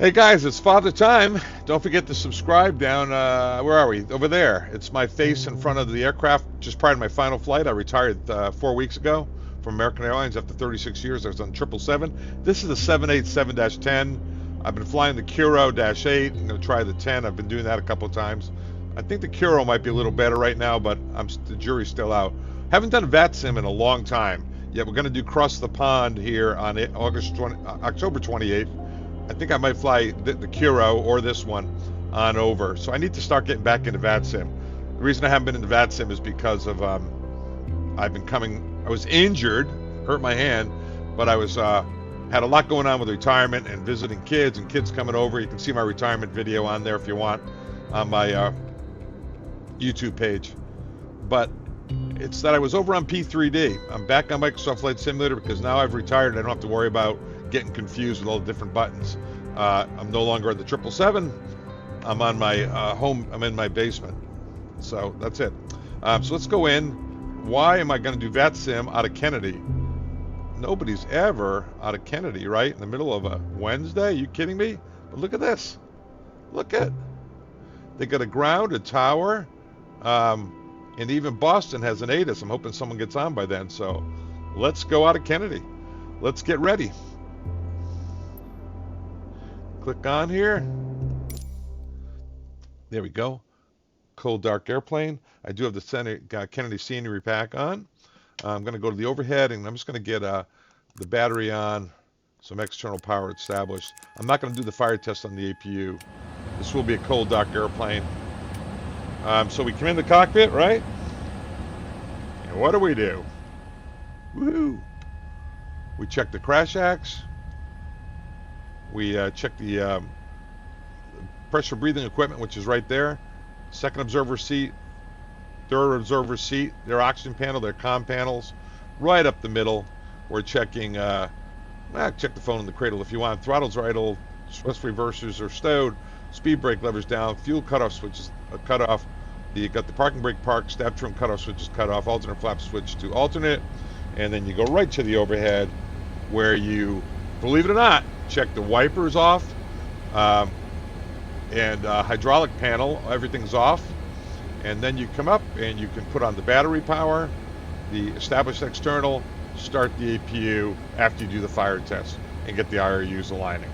Hey guys, it's Father Time. Don't forget to subscribe down, where are we? Over there. It's my face in front of the aircraft just prior to my final flight. I retired 4 weeks ago from American Airlines after 36 years. I was on 777. This is the 787-10. I've been flying the Kuro-8. I'm going to try the 10. I've been doing that a couple of times. I think the Kuro might be a little better right now, but the jury's still out. Haven't done VATSIM in a long time. Yet we're going to do Cross the Pond here on October 28th. I think I might fly the Kuro or this one on over. So I need to start getting back into VATSIM. The reason I haven't been into VATSIM is because of I was injured, hurt my hand, but I was had a lot going on with retirement and visiting kids and kids coming over. You can see my retirement video on there if you want on my YouTube page. But it's that I was over on P3D. I'm back on Microsoft Flight Simulator because now I've retired and I don't have to worry about getting confused with all the different buttons. I'm no longer at the 777. I'm on my home. I'm in my basement. So that's it. So let's go in. Why am I going to do VATSIM out of Kennedy? Nobody's ever out of Kennedy, right? In the middle of a Wednesday? Are you kidding me? But look at this. Look at. They got a ground, a tower, and even Boston has an ATIS. I'm hoping someone gets on by then. So let's go out of Kennedy. Let's get ready. Click on here. There we go. Cold dark airplane. I do have the Kennedy scenery pack on. I'm going to go to the overhead and I'm just going to get the battery on, some external power established. I'm not going to do the fire test on the APU. This will be a cold dark airplane. So we come in the cockpit, right? And what do? Woohoo! We check the crash ax. We check the pressure breathing equipment, which is right there. Second observer seat, third observer seat, their oxygen panel, their comm panels, right up the middle. We're checking, check the phone in the cradle if you want. Throttle's idle, thrust reversers are stowed, speed brake levers down, fuel cutoff switches cut off. You got the parking brake park, stab trim cutoff switches cut off, alternate flap switch to alternate, and then you go right to the overhead where you, believe it or not, check the wipers off, and hydraulic panel, everything's off, and then you come up and you can put on the battery power, the established external, start the APU after you do the fire test and get the IRUs aligning.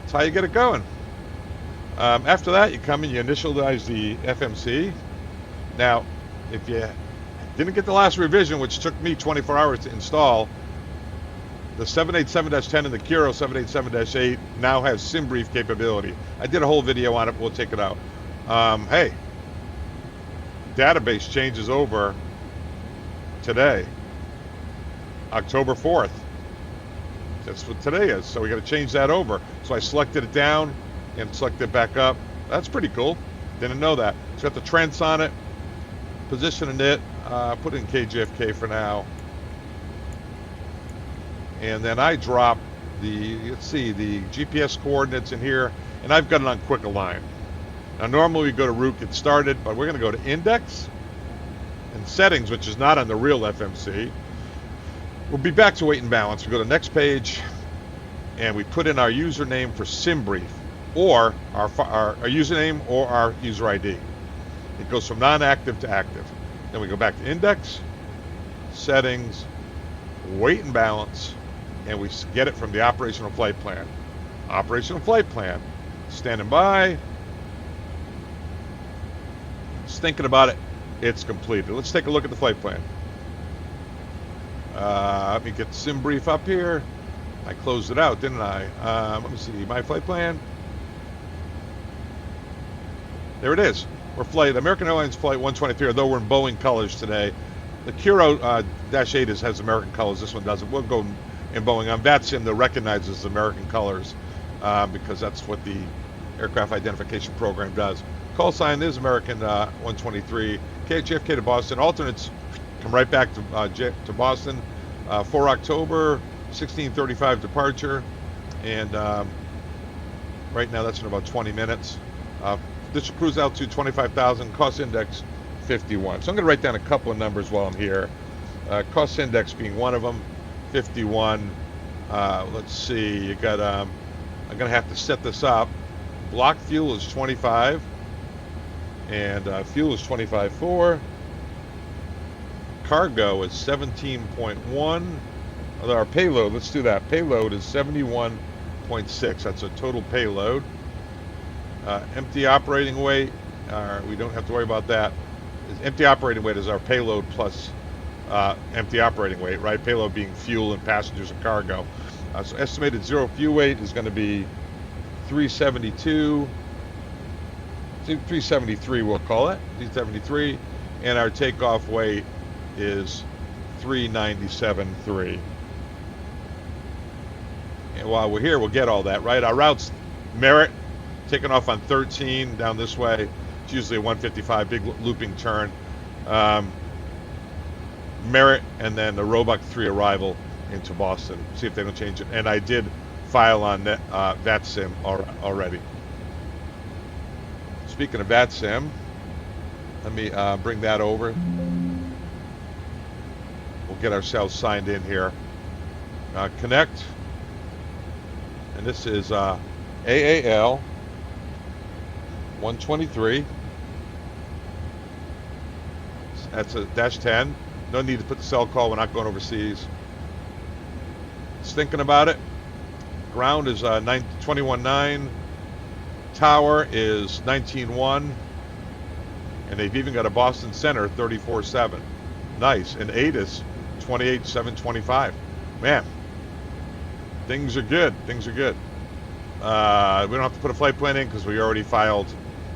That's how you get it going. After that, you come and you initialize the FMC. Now, if you didn't get the last revision, which took me 24 hours to install, the 787-10 and the Kuro 787-8 now has SimBrief capability. I did a whole video on it, but we'll take it out. Hey, database changes over today, October 4th. That's what today is, so we got to change that over. So I selected it down and selected it back up. That's pretty cool. Didn't know that. It's got the trends on it, positioning it, put it in KJFK for now. And then I drop the GPS coordinates in here, and I've got it on quick align. Now normally we go to root, get started, but we're going to go to index and settings, which is not on the real FMC. We'll be back to weight and balance. We go to next page, and we put in our username for SimBrief, or our username or our user ID. It goes from non-active to active. Then we go back to index, settings, weight and balance, and we get it from the operational flight plan. Operational flight plan, standing by. Just thinking about it, it's completed. Let's take a look at the flight plan. Let me get SimBrief up here. I closed it out, didn't I? Let me see, my flight plan. There it is. We're American Airlines Flight 123, although we're in Boeing colors today. The Kuro-8 has American colors. This one doesn't. We'll go in Boeing. On VATSIM, that recognizes American colors because that's what the Aircraft Identification Program does. Call sign is American 123. KJFK to Boston. Alternates come right back to Boston. 4 October, 16:35 departure. And right now that's in about 20 minutes. This cruise altitude 25,000. Cost index 51. So I'm going to write down a couple of numbers while I'm here. Cost index being one of them, 51. Let's see, you got I'm going to have to set this up. Block fuel is 25, and fuel is 25.4. Cargo is 17.1. Our payload, let's do that. Payload is 71.6. That's a total payload. Empty operating weight, we don't have to worry about that. Empty operating weight is our payload plus empty operating weight, right? Payload being fuel and passengers and cargo. So estimated zero fuel weight is going to be 372, 373 we'll call it, 373, and our takeoff weight is 397.3. And while we're here, we'll get all that, right? Our route's Merritt, taking off on 13 down this way. It's usually a 155, big looping turn. Merritt, and then the Roebuck 3 arrival into Boston. See if they don't change it. And I did file on VATSIM already. Speaking of VATSIM, let me bring that over. We'll get ourselves signed in here. Connect. And this is AAL 123. That's a -10. No need to put the cell call. We're not going overseas. Just thinking about it. Ground is 21.9. Tower is 19.1. And they've even got a Boston Center 34.7. Nice. And ATIS 28.725. Man, things are good. Things are good. We don't have to put a flight plan in because we already filed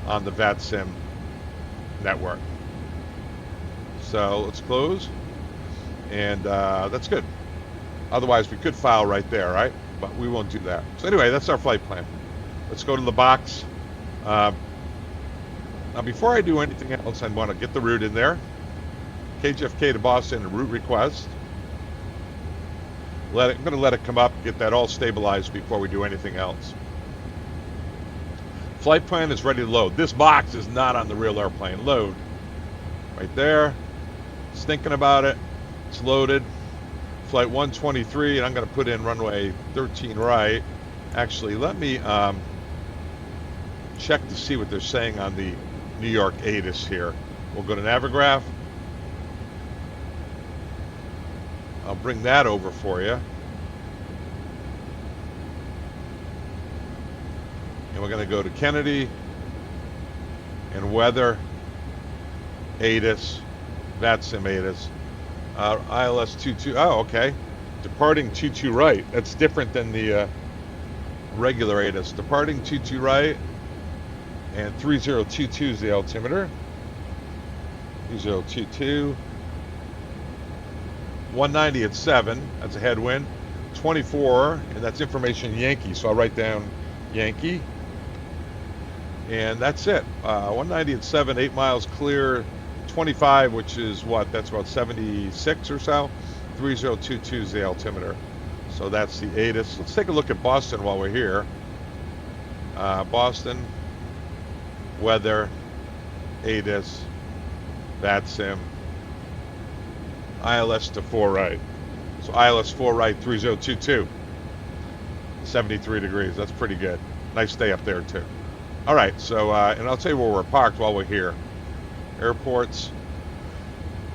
on the VATSIM network. So let's close, and that's good. Otherwise, we could file right there, right? But we won't do that. So anyway, that's our flight plan. Let's go to the box. Now, before I do anything else, I want to get the route in there. KJFK to Boston, route request. I'm going to let it come up, get that all stabilized before we do anything else. Flight plan is ready to load. This box is not on the real airplane. Load. Right there. Just thinking about it. It's loaded. Flight 123, and I'm going to put in runway 13 right. Actually, let me check to see what they're saying on the New York ATIS here. We'll go to Navigraph. I'll bring that over for you. And we're going to go to Kennedy and weather, ATIS, VATSIM ATIS, ILS 22. Oh, okay. Departing 22 right. That's different than the regular ATIS. Departing 22 right, and 3022 is the altimeter. 3022. 190 at 7. That's a headwind. 24, and that's information Yankee. So I'll write down Yankee. And that's it. 190 at 7, 8 miles clear. 25, which is what? That's about 76 or so. 3022 is the altimeter. So that's the ATIS. Let's take a look at Boston while we're here. Boston, weather, ATIS, VATSIM, ILS to 4 right. So ILS 4 right, 3022. 73 degrees. That's pretty good. Nice day up there too. All right, so and I'll tell you where we're parked while we're here. Airports.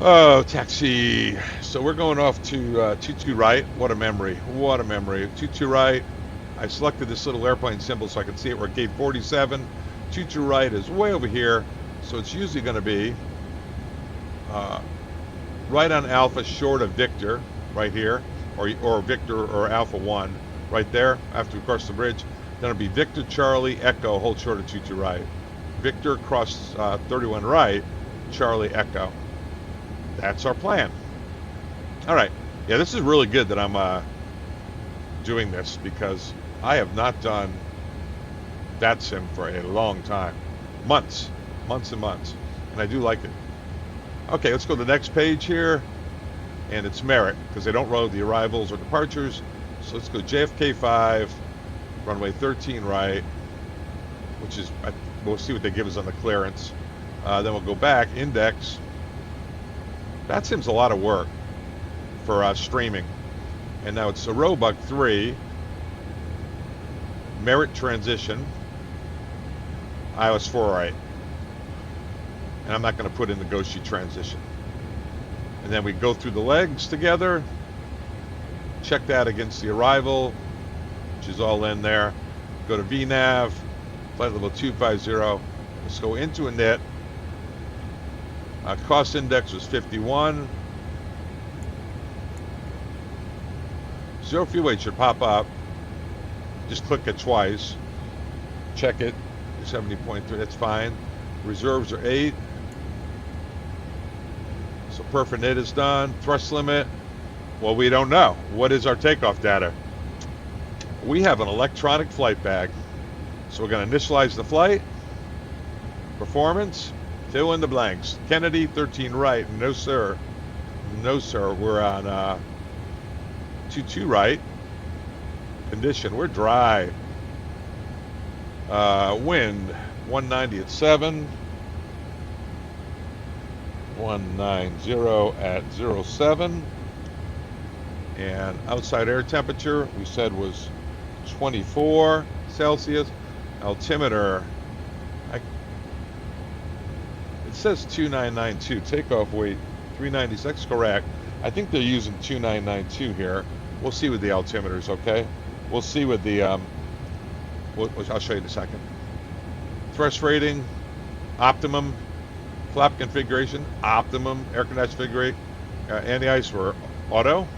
Oh, taxi. So we're going off to 22 right. What a memory. What a memory. 22 right. I selected this little airplane symbol so I can see it. We're at gate 47. 22 right is way over here. So it's usually going to be right on Alpha short of Victor, right here, or Victor or Alpha 1, right there after we cross the bridge. Then it'll be Victor, Charlie, Echo, hold short of 22 right. Victor, cross 31 right, Charlie, Echo. That's our plan. All right. Yeah, this is really good that I'm doing this because I have not done VATSIM for a long time. Months and months. And I do like it. Okay, let's go to the next page here. And it's Merritt because they don't load the arrivals or departures. So let's go JFK 5, runway 13 right, which is, we'll see what they give us on the clearance. Then we'll go back, index. VATSIM's a lot of work for streaming. And now it's a Roebuck 3. merit transition, IOS 4 right. And I'm not going to put in the ghost sheet transition. And then we go through the legs together, check that against the arrival, which is all in there. Go to VNAV, flight level 250. Let's go into a knit. Cost index was 51. Zero fuel weight should pop up. Just click it twice. Check it. 70.3, that's fine. Reserves are 8. So perf and knit is done. Thrust limit, well, we don't know. What is our takeoff data? We have an electronic flight bag. So we're going to initialize the flight. Performance, fill in the blanks. Kennedy, 13 right. No, sir. No, sir. We're on 22 right. Condition, we're dry. Wind, 190 at 7. 190 at 07. And outside air temperature, we said was 24 Celsius. Altimeter, it says 2992. Takeoff weight 396, correct. I think they're using 2992 here. We'll see with the altimeters, okay? We'll see with the, I'll show you in a second. Thrust rating, optimum. Flap configuration, optimum. Air conditioning figure eight. Anti-ice for auto.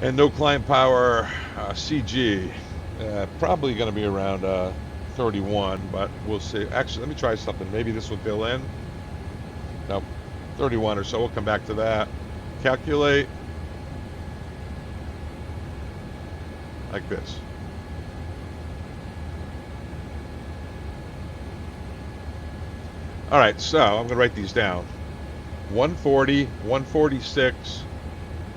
And no climb power, CG. Probably going to be around 31, but we'll see. Actually, let me try something. Maybe this will fill in. Nope, 31 or so. We'll come back to that. Calculate. Like this. All right, so I'm going to write these down. 140, 146,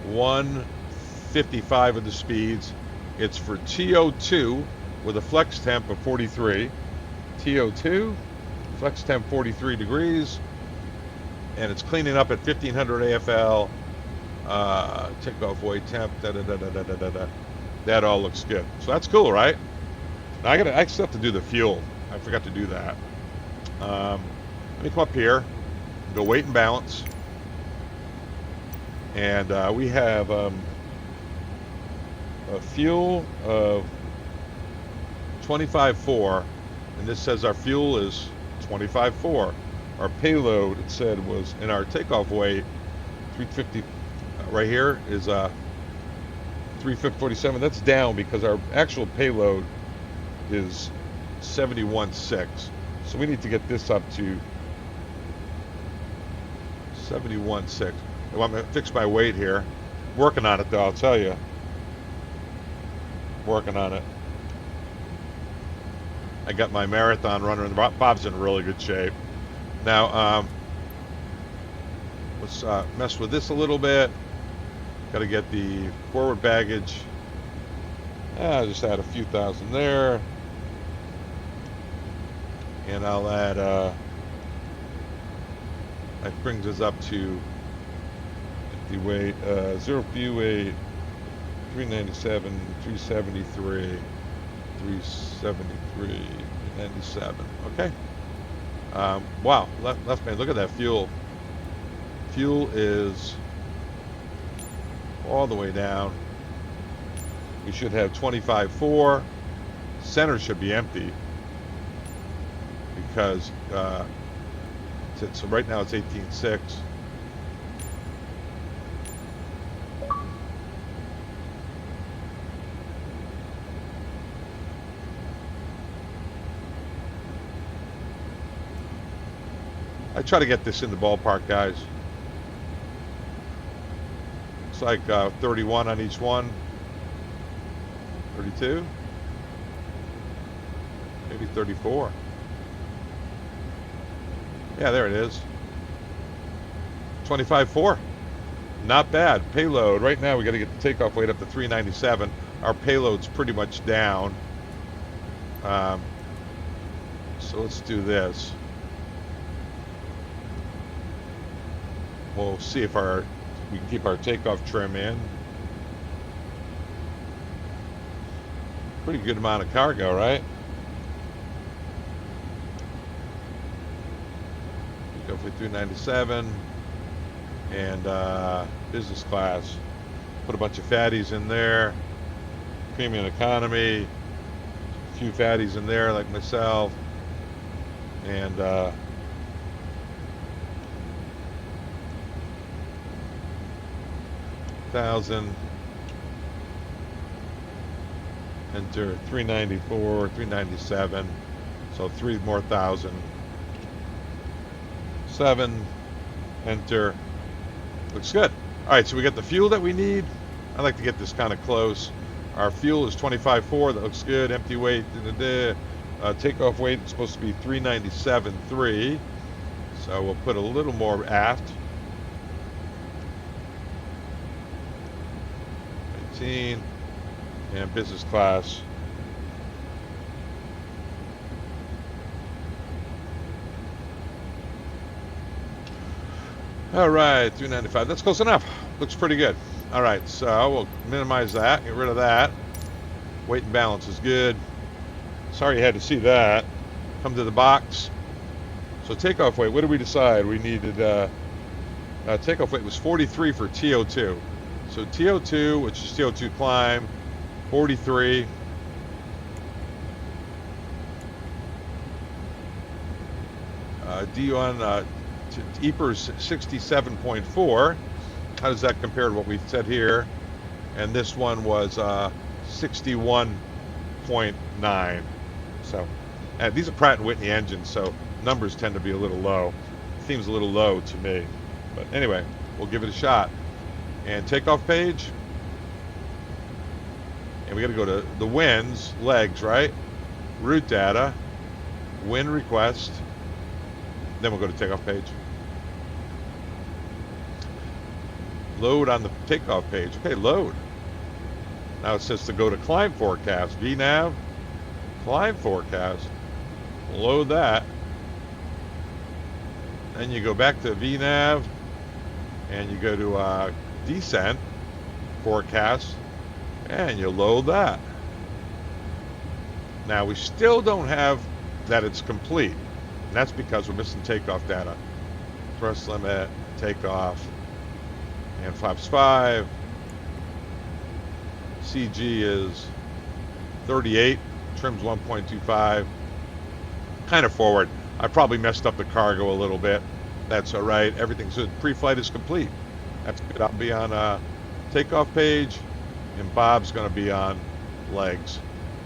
155 of the speeds. It's for TO2 with a flex temp of 43. TO2, flex temp 43 degrees. And it's cleaning up at 1500 AFL. Takeoff weight temp, That all looks good. So that's cool, right? Now I still have to do the fuel. I forgot to do that. Let me come up here, go weight and balance, and we have a fuel of 25.4, and this says our fuel is 25.4. Our payload, it said, was in our takeoff weight 350. Right here is 347. That's down because our actual payload is 71.6. So we need to get this up to 71.6. I want to fix my weight here. Working on it though, I'll tell you. Working on it. I got my marathon runner, and Bob's in really good shape. Now, let's mess with this a little bit. Got to get the forward baggage. I'll just add a few thousand there. And I'll add, that brings us up to the weight, zero fuel weight, 397, 373, 373, 397. Okay. Wow, left man, look at that fuel. Fuel is all the way down. We should have 25.4. Center should be empty because so right now it's 18.6. I try to get this in the ballpark, guys. It's like 31 on each one. 32. Maybe 34. Yeah, there it is. 25.4. Not bad. Payload. Right now we got to get the takeoff weight up to 397. Our payload's pretty much down. So let's do this. We'll see if we can keep our takeoff trim in. Pretty good amount of cargo, right? Go for 397 and business class. Put a bunch of fatties in there. Premium economy. A few fatties in there like myself. And 1,000. Enter 394, 397. So 3 more thousand. 7. Enter. Looks good. All right, so we got the fuel that we need. I like to get this kind of close. Our fuel is 25.4. That looks good. Empty weight. Takeoff weight is supposed to be 397.3. So we'll put a little more aft. 19. And business class. All right, 395. That's close enough. Looks pretty good. All right, so we'll minimize that, get rid of that. Weight and balance is good. Sorry you had to see that. Come to the box. So takeoff weight, what did we decide? We needed, takeoff weight was 43 for TO2. So TO2, which is TO2 climb, 43. D1, EPR's 67.4. How does that compare to what we said here? And this one was 61.9. So these are Pratt & Whitney engines, so numbers tend to be a little low. Seems a little low to me. But anyway, we'll give it a shot. And takeoff page. And we got to go to the winds, legs, right? Route data, wind request. Then we'll go to takeoff page. Load on the takeoff page. Okay, load. Now it says to go to climb forecast. VNav, climb forecast. Load that. Then you go back to VNav and you go to descent forecast and you load that. Now we still don't have that it's complete. And that's because we're missing takeoff data. Thrust limit, takeoff. And flaps 5. CG is 38. Trim's 1.25. Kind of forward. I probably messed up the cargo a little bit. That's all right. Everything's good. Pre-flight is complete. That's good. I'll be on takeoff page, and Bob's going to be on legs.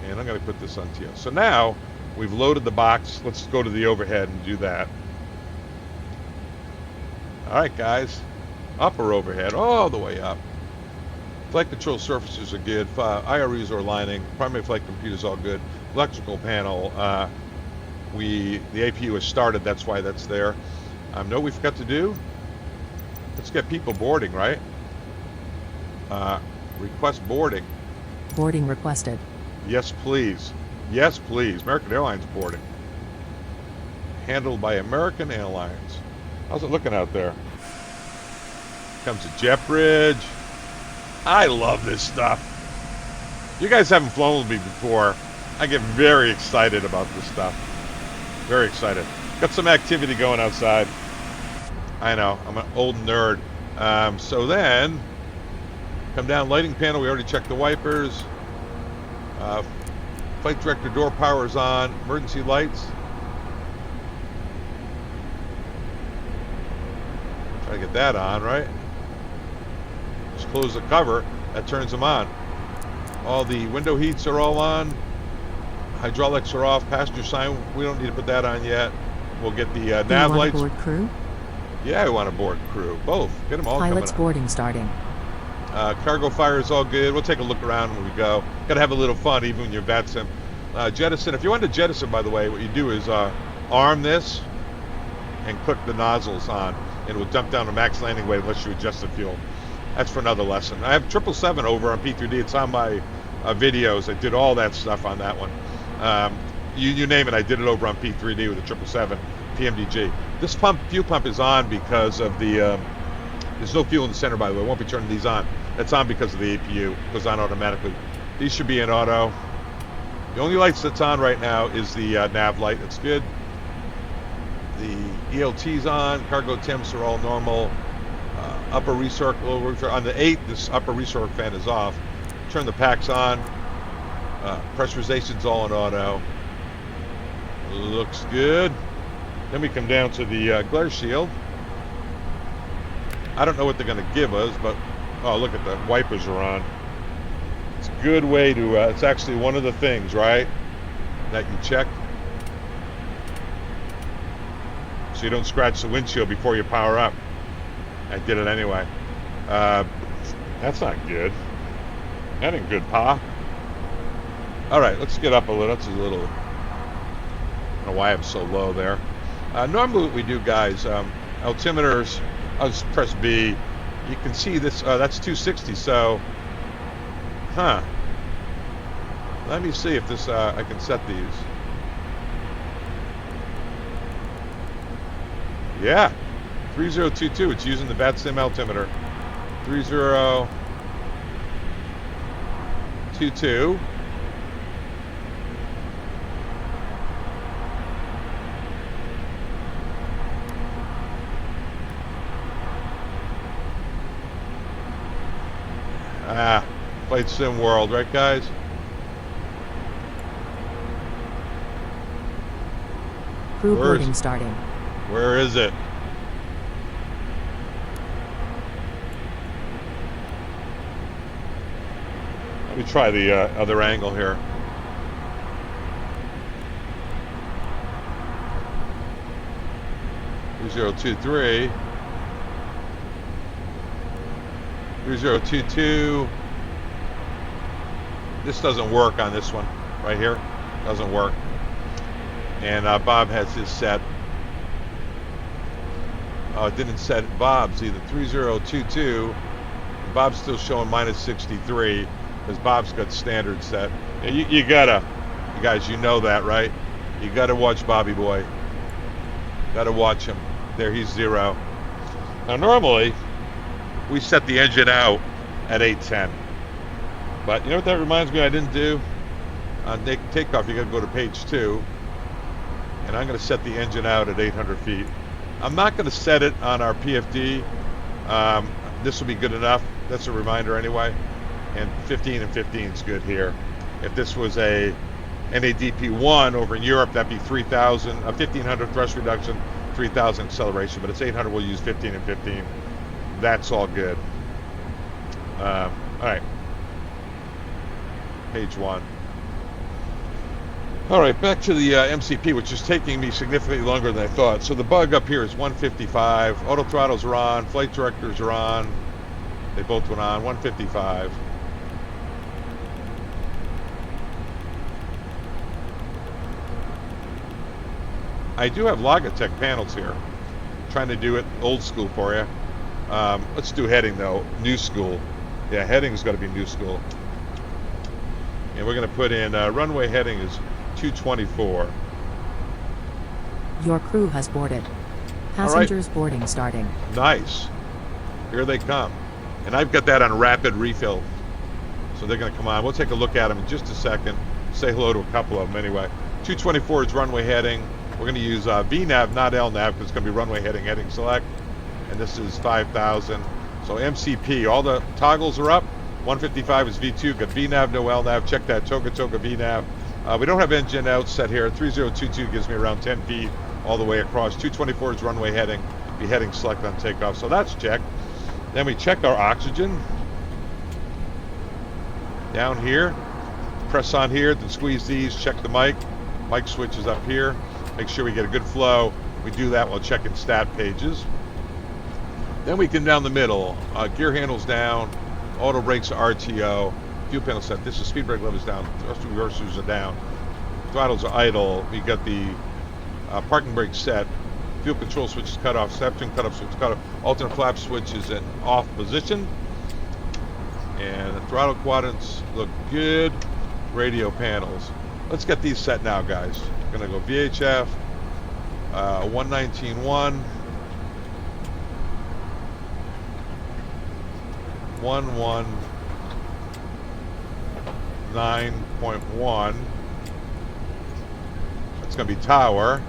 And I'm going to put this on TO. So now we've loaded the box. Let's go to the overhead and do that. All right, guys. Upper overhead, all the way up. Flight control surfaces are good. IRUs are aligning. Primary flight computer's all good. Electrical panel, the APU has started. That's why that's there. Know what we forgot to do? Let's get people boarding, right? Request boarding. Boarding requested. Yes, please. Yes, please. American Airlines boarding. Handled by American Airlines. How's it looking out there? Comes a jet bridge. I love this stuff. You guys haven't flown with me before. I get very excited about this stuff. Very excited. Got some activity going outside. I know, I'm an old nerd. So then, come down, lighting panel, we already checked the wipers. Flight director door power is on. Emergency lights. Try to get that on, right? Just close the cover, that turns them on. All the window heats are all on. Hydraulics are off. Passenger sign, we don't need to put that on yet. We'll get the nav lights. Board crew? Yeah, I want to board crew. Both. Get them all Pilot's coming boarding starting. Cargo fire is all good. We'll take a look around when we go. Got to have a little fun even when you're VATSIM. Jettison. If you want to jettison, by the way, what you do is arm this and click the nozzles on. And it will dump down to max landing weight unless you adjust the fuel. That's for another lesson. I have 777 over on P3D. It's on my videos. I did all that stuff on that one. You name it, I did it over on P3D with the 777 PMDG. This fuel pump is on because of the, there's no fuel in the center, by the way. I won't be turning these on. That's on because of the APU. It goes on automatically. These should be in auto. The only lights that's on right now is the nav light. That's good. The ELT's on. Cargo temps are all normal. Upper recirc, lower recirc. On the 8, this upper recirc fan is off. Turn the packs on. Pressurization's all in auto. Looks good. Then we come down to the glare shield. I don't know what they're going to give us, but oh, look at the wipers are on. It's a good way to, it's actually one of the things, right, that you check. So you don't scratch the windshield before you power up. I did it anyway. That's not good. That ain't good, Pa. All right, let's get up a little. That's a little, I don't know why I'm so low there. Normally what we do, guys, altimeters, I'll just press B. You can see this, that's 260, so, let me see if this, I can set these. Yeah, 3022, it's using the VATSIM altimeter. 3022. Played Sim World, right guys? Crew boarding starting. Where is it? Let me try the other angle here. .3023. 3022. This doesn't work on this one right here. Doesn't work. And Bob has his set. Oh, it didn't set Bob's either. 3022. Bob's still showing minus 63 because Bob's got standard set. You gotta, you guys, you know that, right? You gotta watch Bobby Boy. Gotta watch him. There, he's 0. Now normally we set the engine out at 810. But you know what that reminds me I didn't do? On takeoff, you got to go to page 2. And I'm going to set the engine out at 800 feet. I'm not going to set it on our PFD. This will be good enough. That's a reminder anyway. And 15 and 15 is good here. If this was a NADP1 over in Europe, that'd be 3,000, 1,500 thrust reduction, 3,000 acceleration. But it's 800, we'll use 15 and 15. That's all good. All right. Page 1. All right, back to the MCP, which is taking me significantly longer than I thought. So the bug up here is 155. Auto throttles are on. Flight directors are on. They both went on. 155. I do have Logitech panels here. I'm trying to do it old school for you. Let's do heading though. New school. Yeah, heading's got to be new school. And we're going to put in runway heading is 224. Your crew has boarded. Passengers boarding starting. Nice. Here they come. And I've got that on rapid refill. So they're going to come on. We'll take a look at them in just a second. Say hello to a couple of them anyway. 224 is runway heading. We're going to use VNAV, not LNAV, because it's going to be runway heading, heading select. And this is 5,000. So MCP, all the toggles are up. 155 is V2, got VNAV, no LNAV. Check that, Toga VNAV. We don't have engine out set here. 3022 gives me around 10 feet all the way across. 224 is runway heading, be heading select on takeoff. So that's checked. Then we check our oxygen. Down here, press on here, then squeeze these, check the mic. Mic switch is up here. Make sure we get a good flow. We do that while checking stat pages. Then we come down the middle. Gear handles down. Auto brakes are RTO. Fuel panel set. This is speed brake levers down. Thrust reversers are down. Throttles are idle. We got the parking brake set. Fuel control switch is cut off. Septum cut off switch cut off. Alternate flap switch is in off position. And the throttle quadrants look good. Radio panels. Let's get these set now, guys. We're gonna go VHF 119.1. 119.1 going to be tower.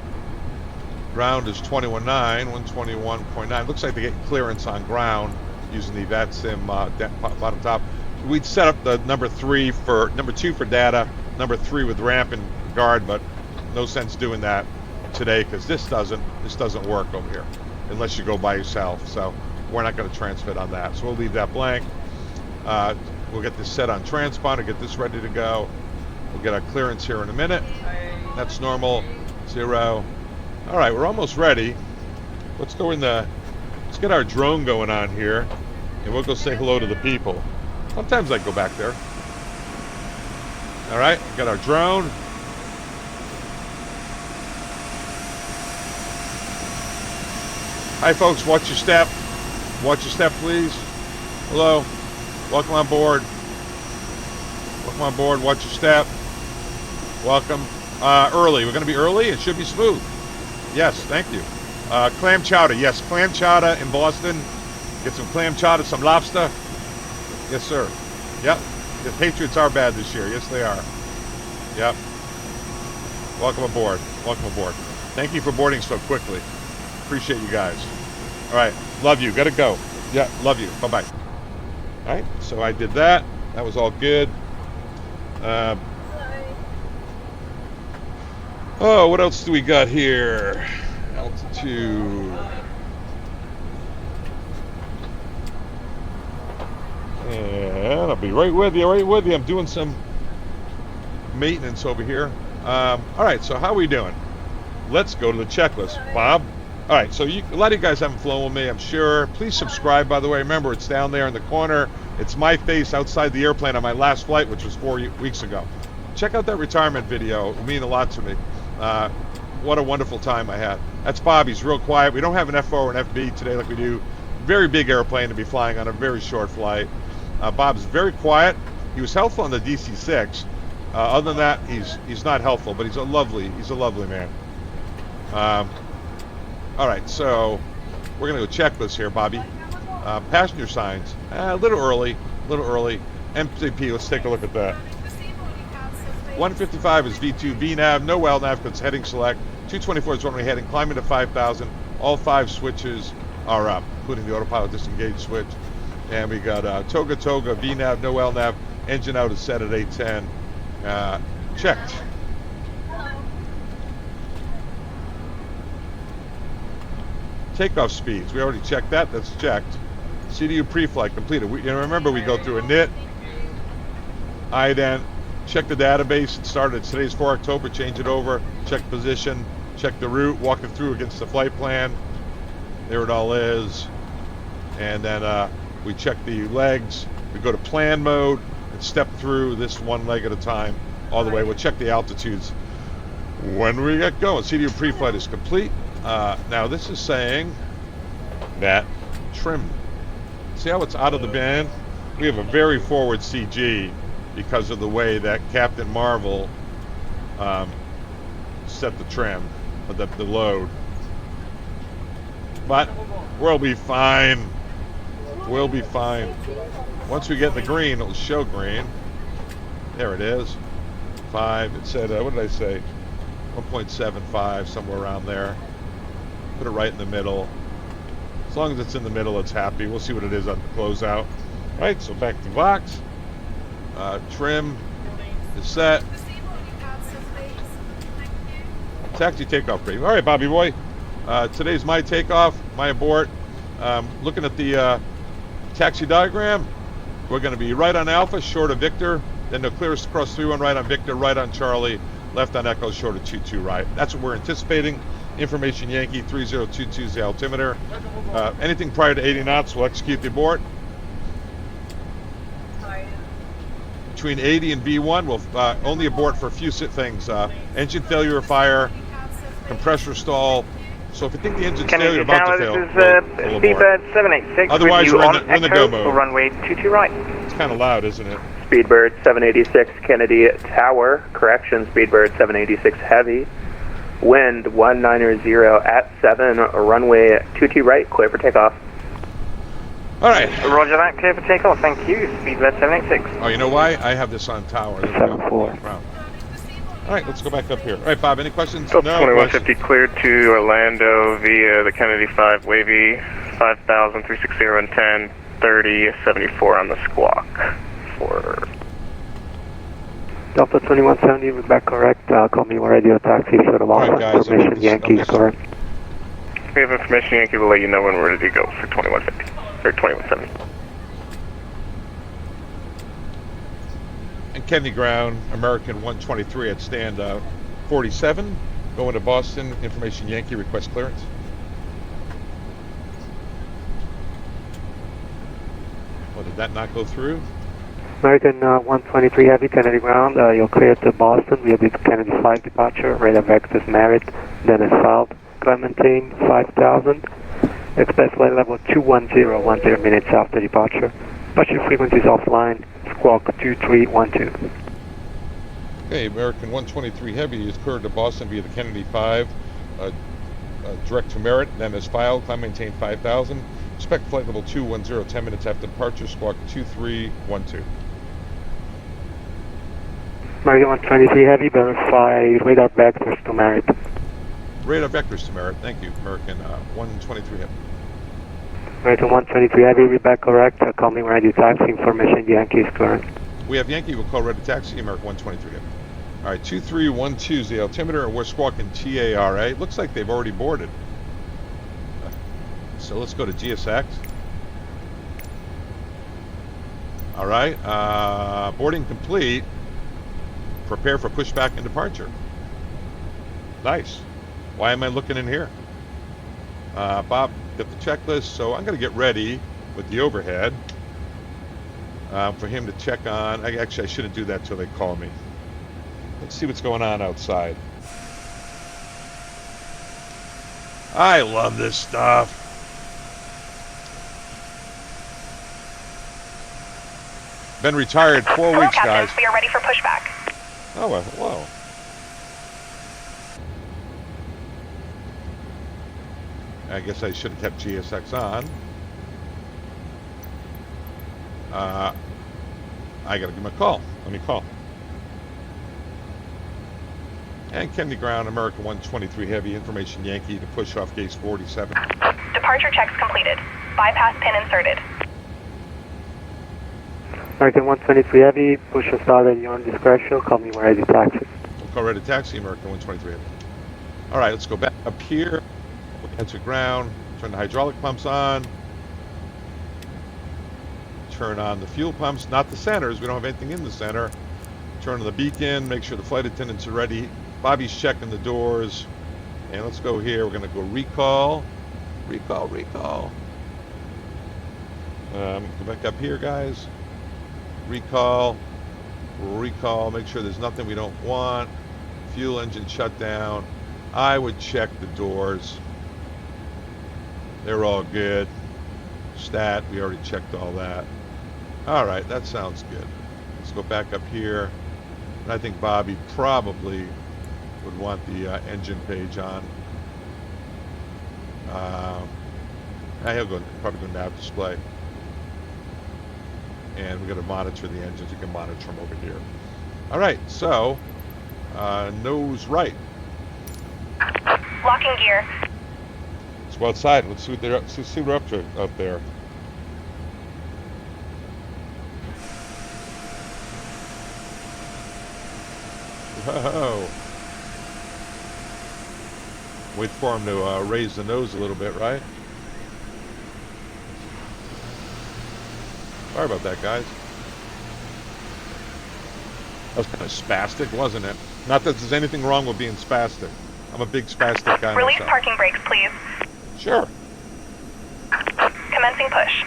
Ground is 21.9, 121.9. Looks like they get clearance on ground using the VATSIM bottom top. We'd set up the number 2 for data, number 3 with ramp and guard, but no sense doing that today because this doesn't work over here unless you go by yourself. So we're not going to transmit on that. So we'll leave that blank. We'll get this set on transponder, get this ready to go. We'll get our clearance here in a minute. That's normal, 0. All right, we're almost ready. Let's get our drone going on here, and we'll go say hello to the people. Sometimes I go back there. All right, got our drone. Hi, folks. Watch your step. Watch your step, please. Hello. Welcome on board. Welcome on board. Watch your step. Welcome. Early. We're going to be early. It should be smooth. Yes, thank you. Clam chowder. Yes, clam chowder in Boston. Get some clam chowder, some lobster. Yes, sir. Yep. The Patriots are bad this year. Yes, they are. Yep. Welcome aboard. Welcome aboard. Thank you for boarding so quickly. Appreciate you guys. All right. Love you. Gotta go. Yeah, love you. Bye-bye. All right. So I did that. That was all good. Oh, what else do we got here? Altitude. And I'll be right with you, I'm doing some maintenance over here. All right, so how are we doing? Let's go to the checklist. Bob? All right, so a lot of you guys haven't flown with me, I'm sure. Please subscribe, by the way. Remember, it's down there in the corner. It's my face outside the airplane on my last flight, which was 4 weeks ago. Check out that retirement video. It means a lot to me. What a wonderful time I had. That's Bob. He's real quiet. We don't have an FO or an FB today like we do. Very big airplane to be flying on a very short flight. Bob's very quiet. He was helpful on the DC-6. Other than that, he's not helpful, but he's a lovely man. All right, so we're gonna go check this here, Bobby. Passenger signs, a little early. MCP, let's take a look at that. 155 is V2 VNAV, no LNAV because heading select. 224 is runway heading, climbing to 5,000. All 5 switches are up, including the autopilot disengage switch. And we got Toga, VNAV, no LNAV. Engine out is set at 810. Checked. Takeoff speeds, we already checked that. That's checked. CDU pre-flight completed. Remember, we go through a NIT, ident, check the database. It started today's 4 October. Change it over. Check position. Check the route. Walk it through against the flight plan. There it all is. And then we check the legs. We go to plan mode and step through this one leg at a time all the way. We'll check the altitudes when we get going. CDU pre-flight is complete. Now this is saying that trim. See how it's out of the band? We have a very forward CG because of the way that Captain Marvel set the trim, the load. But we'll be fine. We'll be fine. Once we get in the green, it'll show green. There it is. 5. It said, what did I say? 1.75, somewhere around there. Put it right in the middle. As long as it's in the middle, it's happy. We'll see what it is on the closeout. All right, so back to box. Trim is set. Taxi takeoff brief. All right, Bobby boy. Today's my takeoff, my abort. Looking at the taxi diagram, we're going to be right on Alpha, short of Victor. Then they'll clear us across 3-1 right on Victor, right on Charlie, left on Echo, short of 2-2 right. That's what we're anticipating. Information Yankee 3022 is the altimeter. Anything prior to 80 knots will execute the abort. Between 80 and V1, we'll only abort for a few things. Engine failure or fire, compressor stall. So if you think the engine's failure about to fail, we'll Speedbird 786. Otherwise, we're in the go mode. Runway 22 right. It's kind of loud, isn't it? Speedbird 786 Kennedy Tower. Correction, Speedbird 786 Heavy. Wind 190 at 7. Runway 22 right. Clear for takeoff. All right. Roger that. Clear for takeoff. Thank you. Speedbird 786. Oh, you know why? I have this on tower. 74. Wow. All right, let's go back up here. All right, Bob, any questions? Delta No 2150 questions. cleared to Orlando via the Kennedy 5 Wavy 5000 360 and 10 30 74 on the squawk for Delta 2170, we're back correct. Call me when radio taxi, show the All right, loss guys, information, Yankees correct. we have information. Yankee will let you know when we're ready to go for 2150 or 2170. And Kennedy Ground, American 123 at stand 47, going to Boston, information Yankee, request clearance. Well, did that not go through? American 123 Heavy, Kennedy Ground, you're cleared to Boston. We'll be Kennedy 5 departure, radar vectors Merritt, Dennis South, Clementine 5000. Expect flight level 210, 10 minutes after departure. Departure frequencies offline, squawk 2312. Okay, American 123 Heavy is cleared to Boston via the Kennedy 5, direct to Merritt, then as filed, climb maintain 5000. Expect flight level 210, 10 minutes after departure, squawk 2312. American 123 Heavy, verify radar vectors to Merritt. Radar vectors to Merritt, thank you, American 123 Heavy. American 123 Heavy, we're back correct. Call me when ready taxi, information Yankees current. We have Yankee, we'll call ready taxi, American 123 Heavy. All right, 2312 is the altimeter, and we're squawking TARA. Looks like they've already boarded. So let's go to GSX. All right, boarding complete. Prepare for pushback and departure. Nice. Why am I looking in here? Bob, get the checklist. So I'm going to get ready with the overhead for him to check on. Actually, I shouldn't do that till they call me. Let's see what's going on outside. I love this stuff. Been retired 4 weeks, guys. We are ready for pushback. Oh, well, whoa. I guess I should have kept GSX on. I gotta give him a call. Let me call. And Kennedy Ground, American 123 Heavy, information Yankee to push off gate 47. Departure checks completed. Bypass pin inserted. American 123 Heavy, push or start at your own discretion. Call me when ready taxi. We'll call ready taxi, American 123 Heavy. All right, let's go back up here. Enter ground. Turn the hydraulic pumps on. Turn on the fuel pumps, not the centers. We don't have anything in the center. Turn on the beacon. Make sure the flight attendants are ready. Bobby's checking the doors. And let's go here. We're going to go recall. Recall. Go back up here, guys. Recall. Make sure there's nothing we don't want. Fuel engine shut down. I would check the doors. They're all good. Stat, we already checked all that. All right, that sounds good. Let's go back up here. And I think Bobby probably would want the engine page on. He'll probably go nav display. And we're going to monitor the engines. You can monitor them over here. All right, so nose right. Locking gear. Let's go outside. Let's see what they're up to up there. Whoa. Wait for him to raise the nose a little bit, right? Sorry about that, guys. That was kind of spastic, wasn't it? Not that there's anything wrong with being spastic. I'm a big spastic guy Release myself. parking brakes, please. Sure. Commencing push.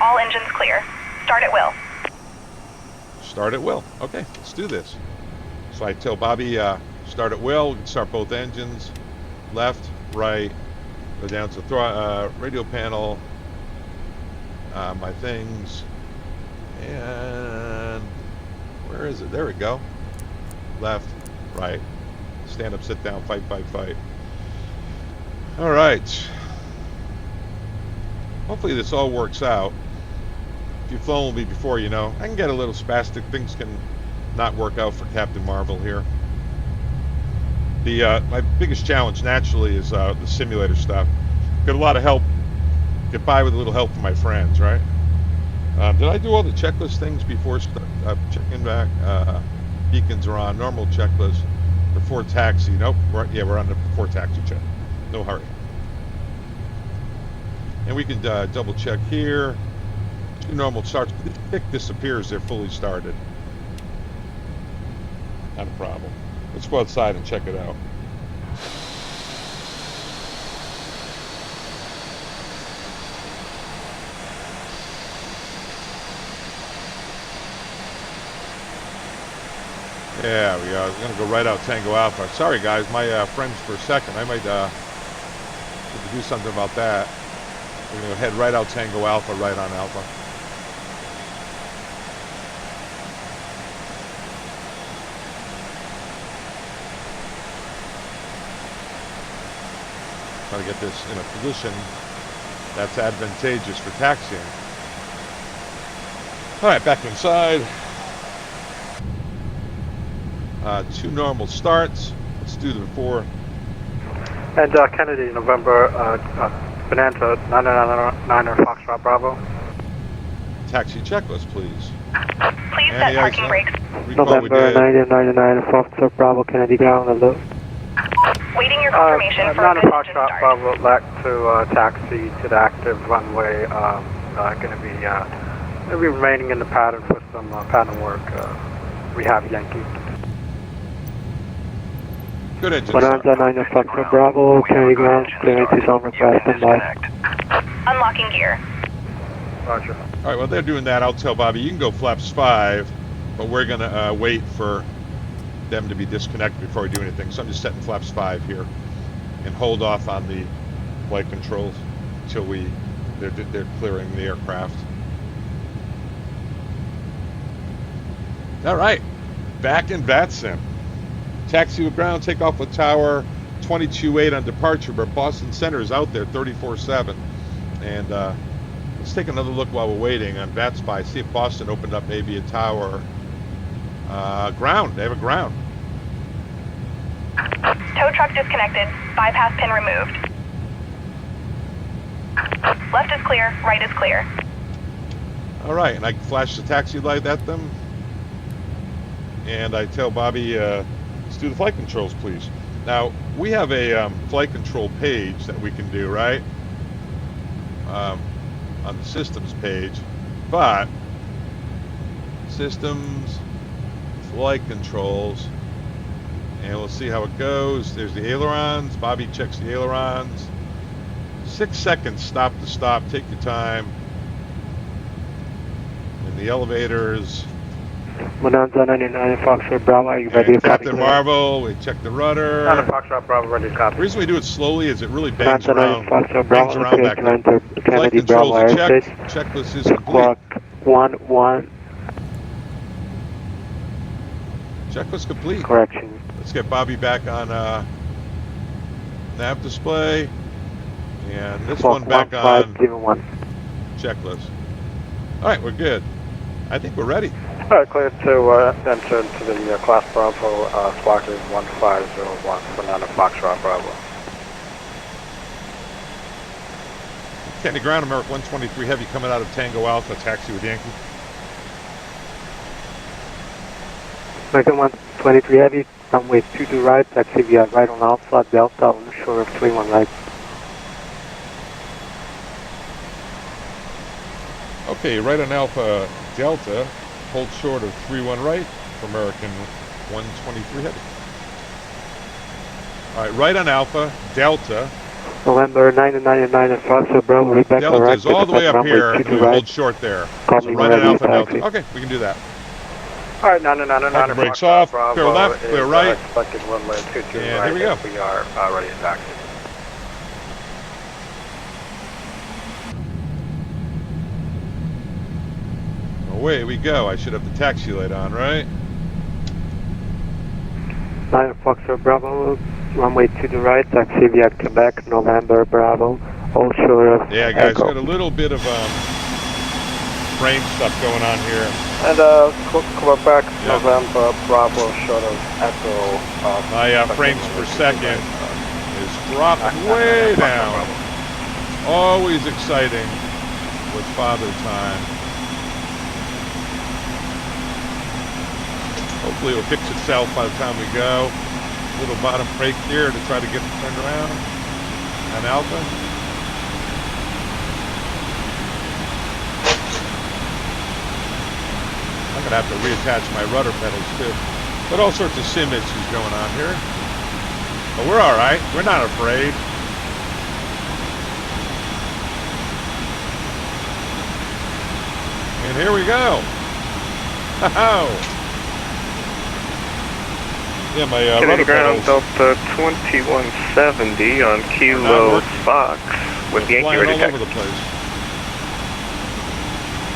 All engines clear. Start at will. Start at will. Okay, let's do this. So I tell Bobby, start at will. We can start both engines. Left, right. Go down to the radio panel. My things. And where is it? There we go. Left, right. Stand up, sit down, fight. All right. Hopefully this all works out. If you've flown with me before, you know, I can get a little spastic. Things can not work out for Captain Marvel here. My biggest challenge naturally is the simulator stuff. Got a lot of help. Get by with a little help from my friends, right? Did I do all the checklist things before checking back? Beacons are on. Normal checklist. Before taxi. Nope. We're on the before taxi check. No hurry. And we can double check here. 2 normal starts. But the tick disappears. They're fully started. Not a problem. Let's go outside and check it out. Yeah, we are going to go right out Tango Alpha. Sorry, guys, my friends for a second. I might have to do something about that. We're going to head right out Tango Alpha, right on Alpha. Try to get this in a position that's advantageous for taxiing. All right, back inside. 2 normal starts. Let's do the before. And Kennedy, November, Bonanza, 999er Foxtrot Bravo. Taxi checklist, please. Please set parking brakes. November 999 Foxtrot Bravo, Kennedy ground, alert. Waiting your confirmation for a 9 engine Foxtrot start. Bravo, back to taxi to the active runway. Going to be remaining in the pattern for some pattern work. Rehab Yankee. Good engine. Bonanza 9 Foxtrot Bravo, Kennedy ground, clearance is on request and by. Unlocking gear. Roger. All right, while they're doing that, I'll tell Bobby you can go flaps 5, but we're going to wait for them to be disconnected before we do anything. So I'm just setting flaps 5 here and hold off on the flight controls until they're clearing the aircraft. All right, back in VATSIM. Taxi with ground, take off with tower 22.8 on departure, but Boston Center is out there 34/7. And let's take another look while we're waiting on VATSPY. See if Boston opened up maybe a tower. Ground, they have a ground. Tow truck disconnected. Bypass pin removed. Left is clear, right is clear. All right, and I flash the taxi light at them. And I tell Bobby, let's do the flight controls, please. Now, we have a flight control page that we can do, right? On the systems page. But, systems, flight controls, and we'll see how it goes. There's the ailerons. Bobby checks the ailerons. 6 seconds stop to stop. Take your time. And the elevators. Bonanza 99 Foxtrot Bravo, are you ready to copy? Captain Marvel, we check the rudder. 9 Foxtrot Bravo, ready to copy. The reason we do it slowly is it really bangs Bonanza 9 around. Foxtrot Bangs Bravo, around clear back to there. enter Flight Kennedy controls Bravo are checked. airspace. Checklist is complete. Squawk 1-1. Checklist complete. Correction. Let's get Bobby back on nav display. And this Squawk one back on 1501. checklist. All right, we're good. I think we're ready. Alright, clear to enter into the class Bravo, squawk is 1501 for 9 Foxtrot Bravo. Kennedy ground, American 123 Heavy coming out of Tango Alpha, taxi with Yankee. American 123 Heavy, runway 22 right, taxi via right on Alpha, Delta, on the shore of 31 right. Okay, right on Alpha Delta, hold short of 31 right for American 123 Heavy. All right, right on Alpha Delta. November 999 at Foxtrot Bravo, Rebecca Delta right, is all the way up here, and we right. hold short there. Call So me right on whenever Alpha you Delta. taxi. Okay, we can do that. Alright, 999 Brakes off, clear left, clear right. Expected runway 22 And right, here we go. we are ready to taxi. Away we go. I should have the taxi light on, right? 9 Foxtrot Bravo, runway 22 right, taxi via Quebec, November Bravo, all shore of Yeah, guys, Echo. got a little bit of frame stuff going on here. And Quebec, November, Bravo, short of Echo. My frames per second is dropping way down. Always exciting with Father Time. Hopefully it'll fix itself by the time we go. Little bottom brake here to try to get it turned around. And Alpha. I'm gonna have to reattach my rudder pedals too. But all sorts of sim issues going on here. But we're all right. We're not afraid. And here we go. Yeah, my rudder pedals. Delta 2170 on Kilo Fox with Yankee flying ready all taxi. over the place.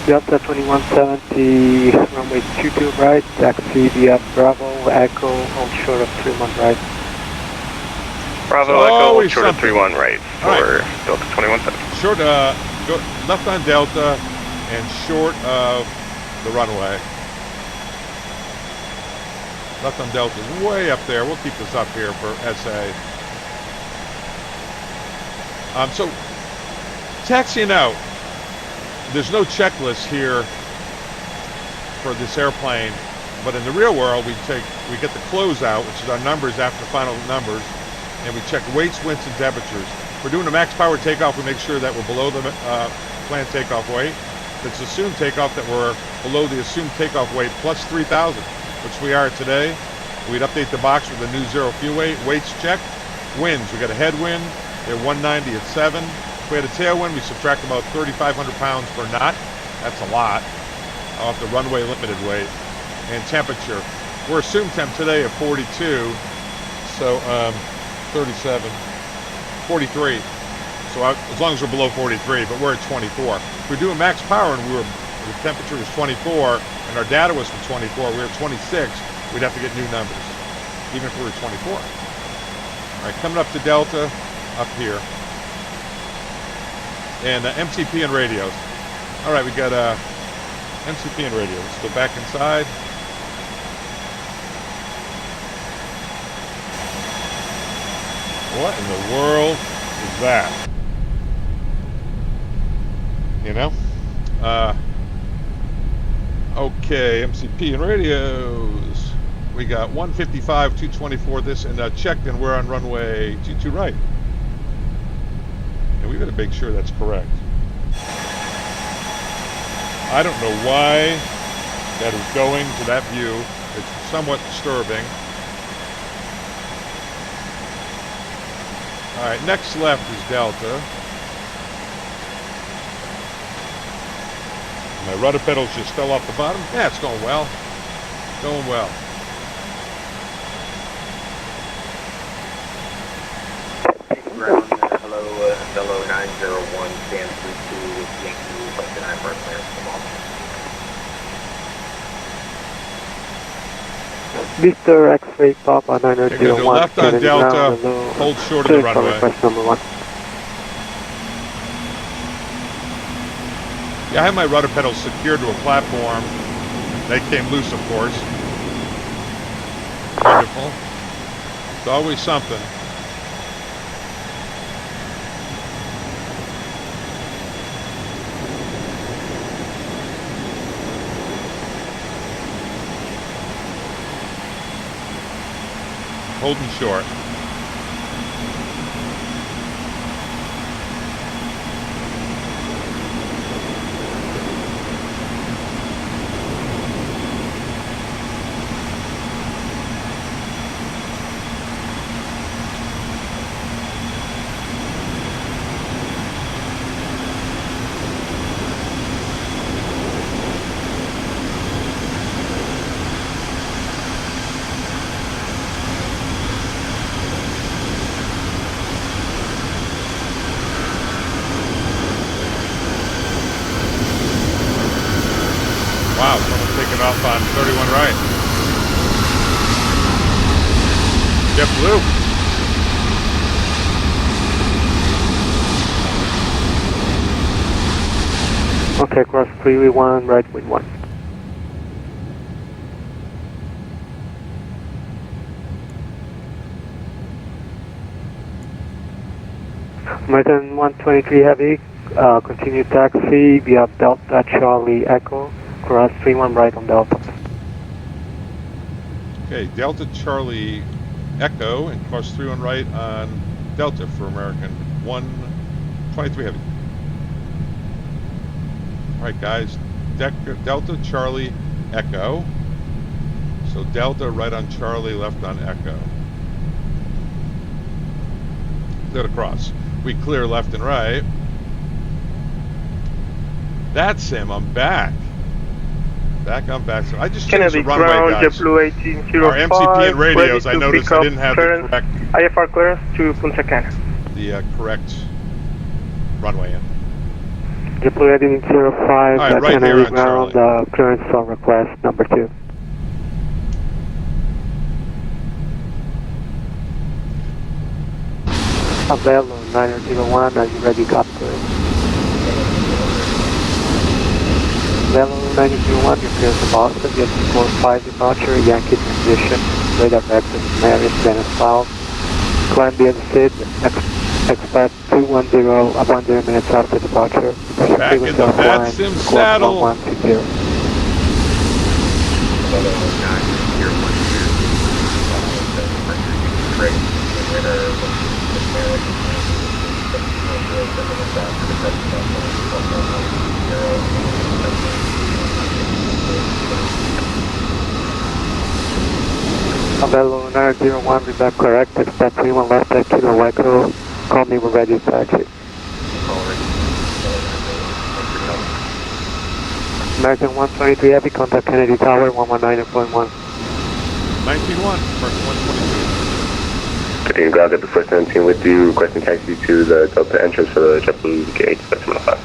Delta 2170, runway 22 right, taxi via Bravo, Echo, hold short of 31 right. Bravo, Echo, hold short of 31 right for Delta 2170. Short, go left on Delta and short of the runway. Left on Delta is way up there. We'll keep this up here for SA. So, taxiing out. There's no checklist here for this airplane, but in the real world, we get the closeout, which is our numbers after final numbers, and we check weights, winds, and temperatures. If we're doing a max power takeoff, we make sure that we're below the planned takeoff weight. If it's assumed takeoff, that we're below the assumed takeoff weight plus 3,000, which we are today. We'd update the box with a new zero fuel weight. Weights checked. Winds, we got a headwind. They're 190 at 7. If we had a tailwind, we subtract about 3,500 pounds per knot. That's a lot off the runway limited weight. And temperature. We're assumed temp today of 42. So 37, 43. So as long as we're below 43, but we're at 24. If we're doing max power and the temperature was 24 and our data was from 24, we were at 26, we'd have to get new numbers, even if we were 24. All right, coming up to Delta, up here. And MCP and radios. All right, we got MCP and radios. Let's go back inside. What in the world is that? You know? Okay, MCP and radios. We got 155, 224 this, and checked, and we're on runway 22 right. And we better make sure that's correct. I don't know why that is going to that view. It's somewhat disturbing. All right, next left is Delta. My rudder pedals just fell off the bottom. Yeah, it's going well. Going well. Ground, hello, Bellow 901, stand 32 with Yankee, requesting I for clearance from office. Mr. X-ray Papa You're 901. going to left on Delta, hold short of the runway. Request number 1. Yeah, I have my rudder pedals secured to a platform. They came loose, of course. Wonderful. It's always something. Holding short. Wow, someone's taking off on 31 right. Jet blue. Okay, cross 331, right wind 1. American 123 Heavy, continue taxi via Delta Charlie Echo, cross 31 right on Delta. Okay, Delta Charlie Echo and cross 31 right on Delta for American 123 Heavy. All right, guys, Delta Charlie Echo. So Delta right on Charlie, left on Echo. Clear to cross. We clear left and right. That's him. I'm back. I'm back. So I just changed the runway, guys. Our MCP and radios, I noticed I didn't have the correct IFR clearance to Punta Cana. the correct runway in. JetBlue heading 05, right, right here on ground, clearance on request number 2. Avelo 901, are you ready, copy? Avelo 901, you're clear to Boston, get 45 departure, Yankee transition, radar vector, Marriott, Venice South, climb the exit, expect 210 minutes after departure. Back in the VATSIM saddle. 1120. Avelo 901, be back correct, expect 31 left at Kilo Echo, call me when ready to taxi. American 123 Heavy, contact Kennedy Tower, 119.1. 19-1, first 122. Getting ground at the first 17 with you, requesting taxi to the Delta entrance for the JetBlue gate, that's 105.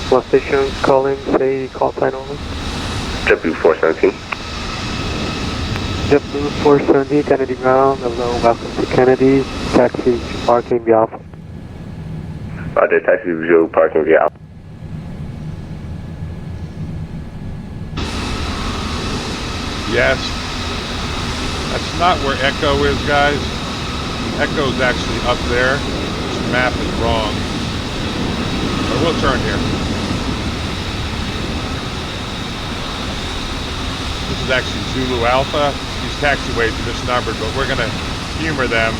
What station calling, say call sign only? JetBlue 417. JetBlue 470, Kennedy ground, hello, welcome to Kennedy, taxi to parking via Alpha. Roger, taxi to parking via Alpha. Yes. That's not where Echo is, guys. Echo's actually up there. This map is wrong. But we'll turn here. This is actually Zulu Alpha. These taxiways are misnumbered, but we're going to humor them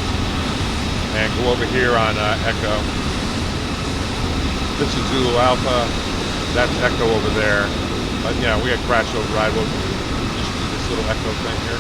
and go over here on Echo. This is Zulu Alpha. That's Echo over there. But yeah, we got crash override. We'll just do this little Echo thing here.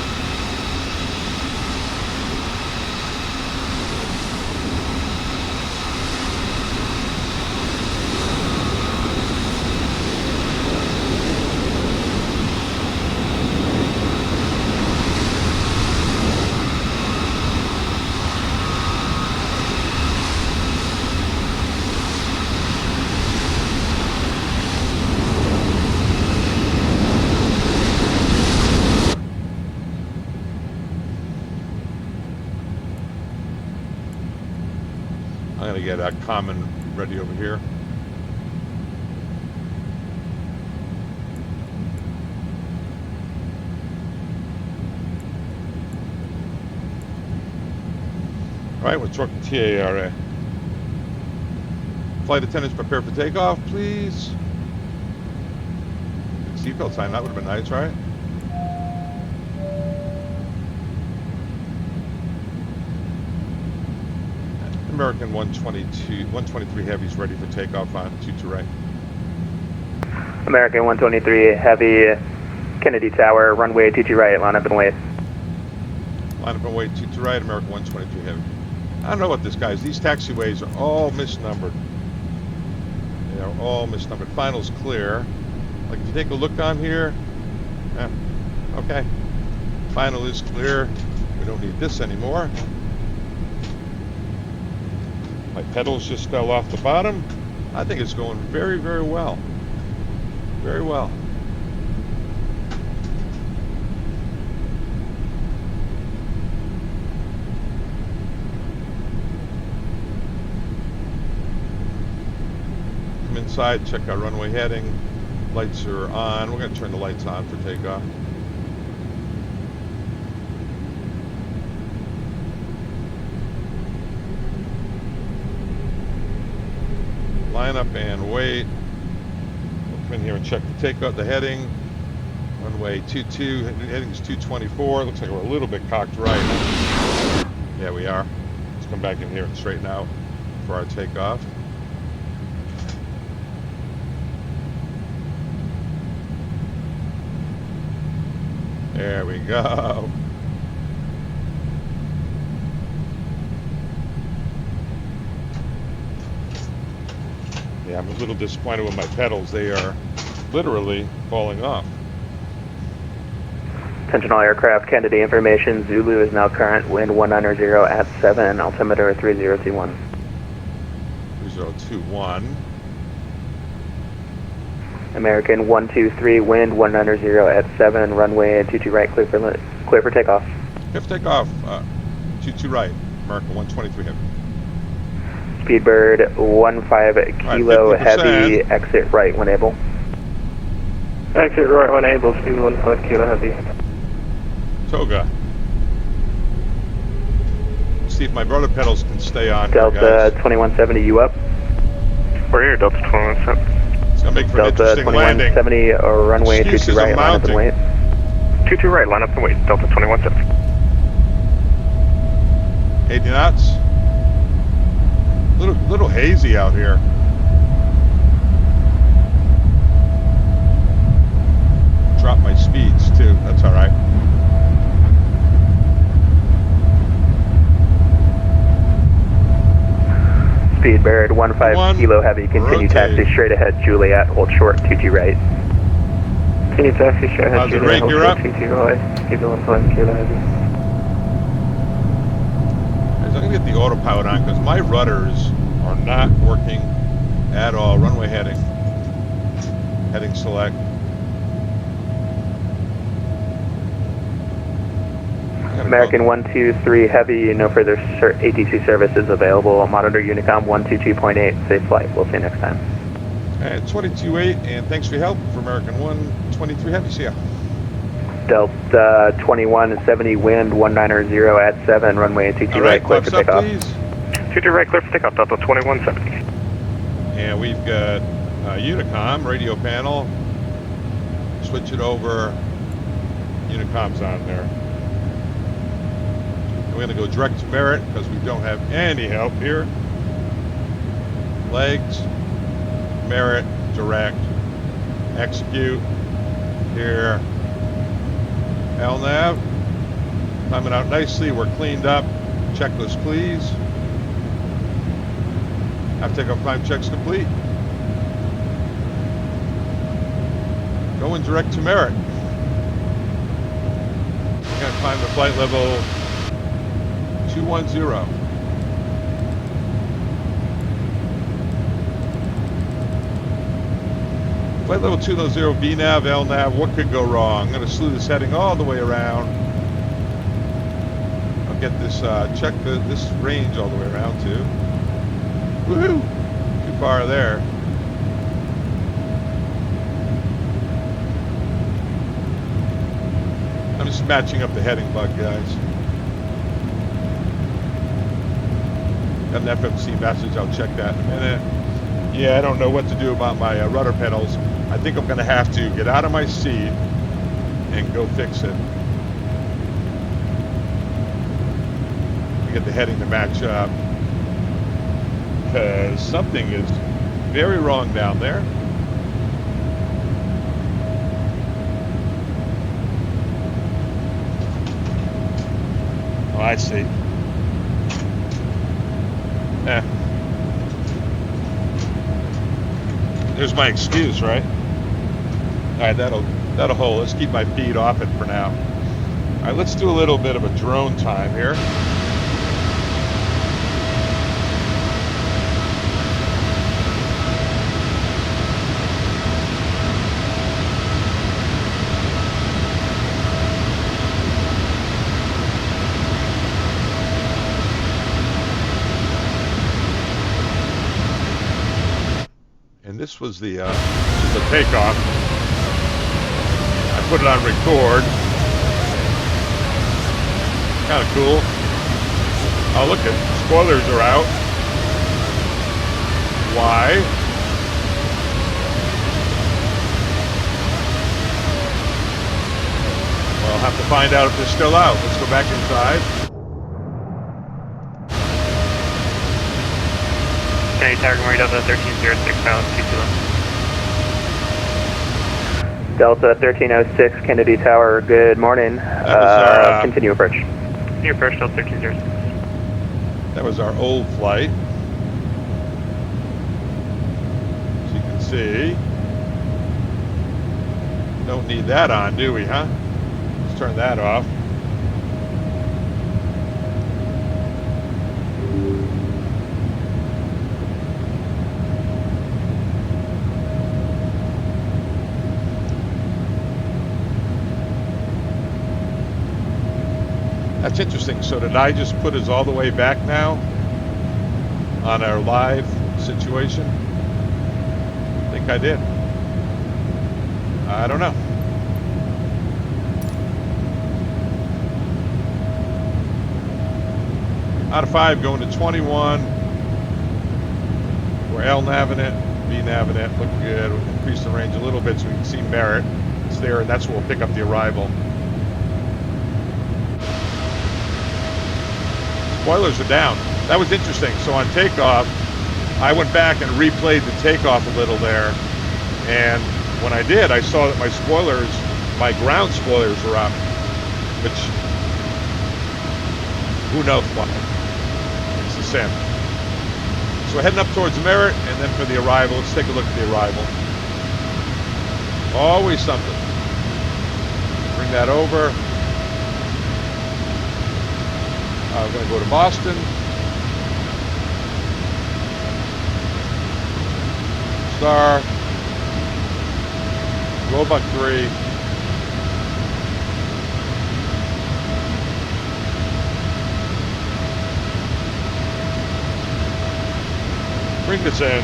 I'm going to get a common ready over here. All right, we're talking TARA. Flight attendants prepare for takeoff, please. Seatbelt sign, that would have been nice, right? American 123 Heavy's ready for takeoff on 22 right. American 123 Heavy, Kennedy Tower, runway 22 right, line up and wait. Line up and wait, 22 right, American 123 Heavy. I don't know what this, guys. These taxiways are all misnumbered. They are all misnumbered. Final's clear. Like if you take a look on here, okay. Final is clear. We don't need this anymore. My pedals just fell off the bottom. I think it's going very, very well. Very well. outside, check our runway heading. Lights are on. We're going to turn the lights on for takeoff. Line up and wait. We'll come in here and check the takeoff, the heading. Runway 22, heading is 224. Looks like we're a little bit cocked right. Yeah, we are. Let's come back in here and straighten out for our takeoff. There we go. Yeah, I'm a little disappointed with my pedals. They are literally falling off. Attention all aircraft, Kennedy information. Zulu is now current, wind 190 at 7, altimeter 3021. 3021. American 123, wind 190 at 7, runway 22 right, clear for takeoff. Clear for takeoff, 22 right, American 123 heavy. Speedbird 15 kilo heavy, exit right when able. Exit right when able, speed 15 kilo heavy. Toga. See if my rudder pedals can stay on. Delta here, 2170, you up? We're here, Delta 2170. It's going to make for an Delta interesting landing. 2170, or runway 22 right, line up and wait. 22 right, line up and wait, Delta 2170. 80 knots. Little hazy out here. Drop my speeds too, that's all right. Speedbird 15 kilo heavy, continue taxi straight ahead, Juliet, hold short, 22 right. Continue taxi straight ahead, Juliet, hold you're short, up. 22 right, speed 15 kilo heavy. I'm going to get the autopilot on because my rudders are not working at all. Runway heading. Heading select. American 123 heavy, no further ATC services available. Monitor Unicom 122.8, safe flight. We'll see you next time. And 22.8, and thanks for your help for American 123 heavy. See ya. Delta 2170, wind 190 at 7, runway 22 right, clear for takeoff. 22 right, clear for takeoff, Delta 2170. And we've got Unicom, radio panel. Switch it over. Unicom's on there. And we're going to go direct to Merit because we don't have any help here. Legs, Merit, direct, execute, here. LNAV, climbing out nicely, we're cleaned up. Checklist please. Have takeoff climb checks complete. Going direct to Merit. We're going to climb to flight level 210. Flight level 210, VNAV, LNAV, what could go wrong? I'm going to slew this heading all the way around. I'll get this, check this range all the way around too. Woohoo! Too far there. I'm just matching up the heading bug, guys. Got an FMC message, I'll check that in a minute. Yeah, I don't know what to do about my rudder pedals. I think I'm going to have to get out of my seat and go fix it. To get the heading to match up. Because something is very wrong down there. Oh, I see. There's my excuse, right? All right, that'll hold. Let's keep my feet off it for now. All right, let's do a little bit of a drone time here. this was the takeoff. I put it on record. Kind of cool. Oh, look at spoilers are out. Why? Well, I'll have to find out if they're still out. Let's go back inside. Kennedy Tower, Good morning, Delta 1306, balance 221. Delta 1306, Kennedy Tower, good morning. Continue approach. Continue approach, Delta 1306. That was our old flight. As you can see. Don't need that on, do we, huh? Let's turn that off. That's interesting. So did I just put us all the way back now on our live situation? I think I did. I don't know. Out of 5 going to 21. We're L naving it, B naving it. Looking good. We'll increase the range a little bit so we can see Merritt. It's there, and that's where we'll pick up the arrival. Spoilers are down. That was interesting. So on takeoff, I went back and replayed the takeoff a little there. And when I did, I saw that my spoilers, my ground spoilers were up. Which, who knows why? It's the same. So we're heading up towards Merritt, and then for the arrival, let's take a look at the arrival. Always something. Bring that over. We're going to go to Boston. Star. Roebuck 3. Bring this in.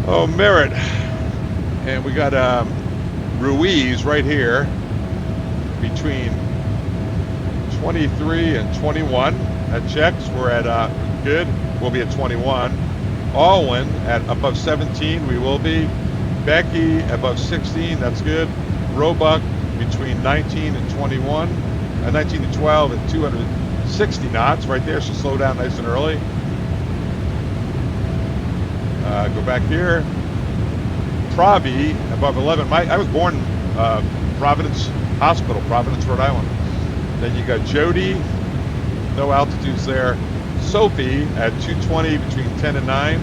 Oh, Merritt. And we got Ruiz right here. Between 23 and 21 at checks, we're at good. We'll be at 21. Alwyn at above 17, we will be. Becky above 16, that's good. Roebuck between 19 and 21, 19 and 12 at 260 knots right there. She'll slow down nice and early. Go back here. Pravi above 11. I was born Providence Hospital, Providence, Rhode Island. Then you got Jody, no altitudes there. Sophie at 220 between 10 and 9.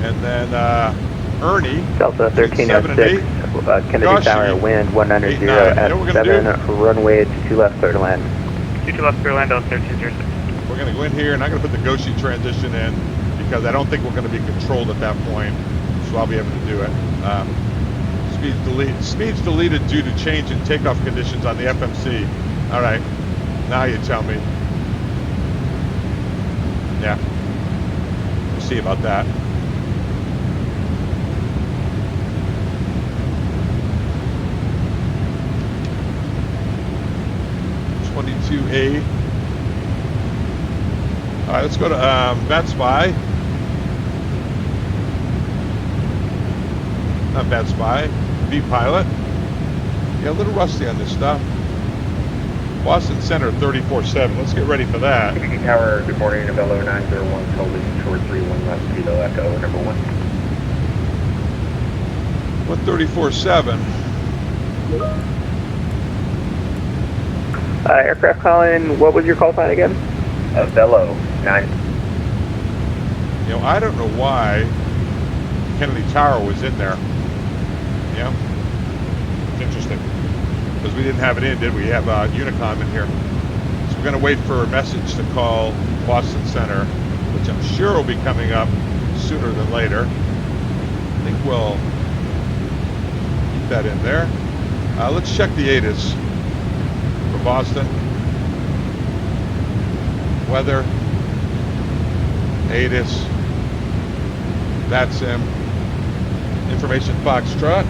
And then Ernie, Delta 1306, Kennedy Tower, wind 190 at 7, runway 22 left, clear to land. 22 left, clear to land, Delta 1306. We're going to go in here, and I'm going to put the Goshi transition in because I don't think we're going to be controlled at that point, so I'll be able to do it. Speeds deleted due to change in takeoff conditions on the FMC. All right, now you tell me. Yeah, we'll see about that. A. All right, let's go to VATSIM. Not VATSIM. V-Pilot. Yeah, a little rusty on this stuff. Boston Center 34.7. Let's get ready for that. Kennedy Tower, good morning, Novello 901, television short 31 left, Kilo Echo, number 1. 134.7. Aircraft calling, what was your call sign again? Novello 9. You know, I don't know why Kennedy Tower was in there. Yeah, it's interesting. Because we didn't have it in, did we? We have Unicom in here. So we're going to wait for a message to call Boston Center, which I'm sure will be coming up sooner than later. I think we'll keep that in there. Let's check the ATIS for Boston. Weather, ATIS. VATSIM, information Foxtrot,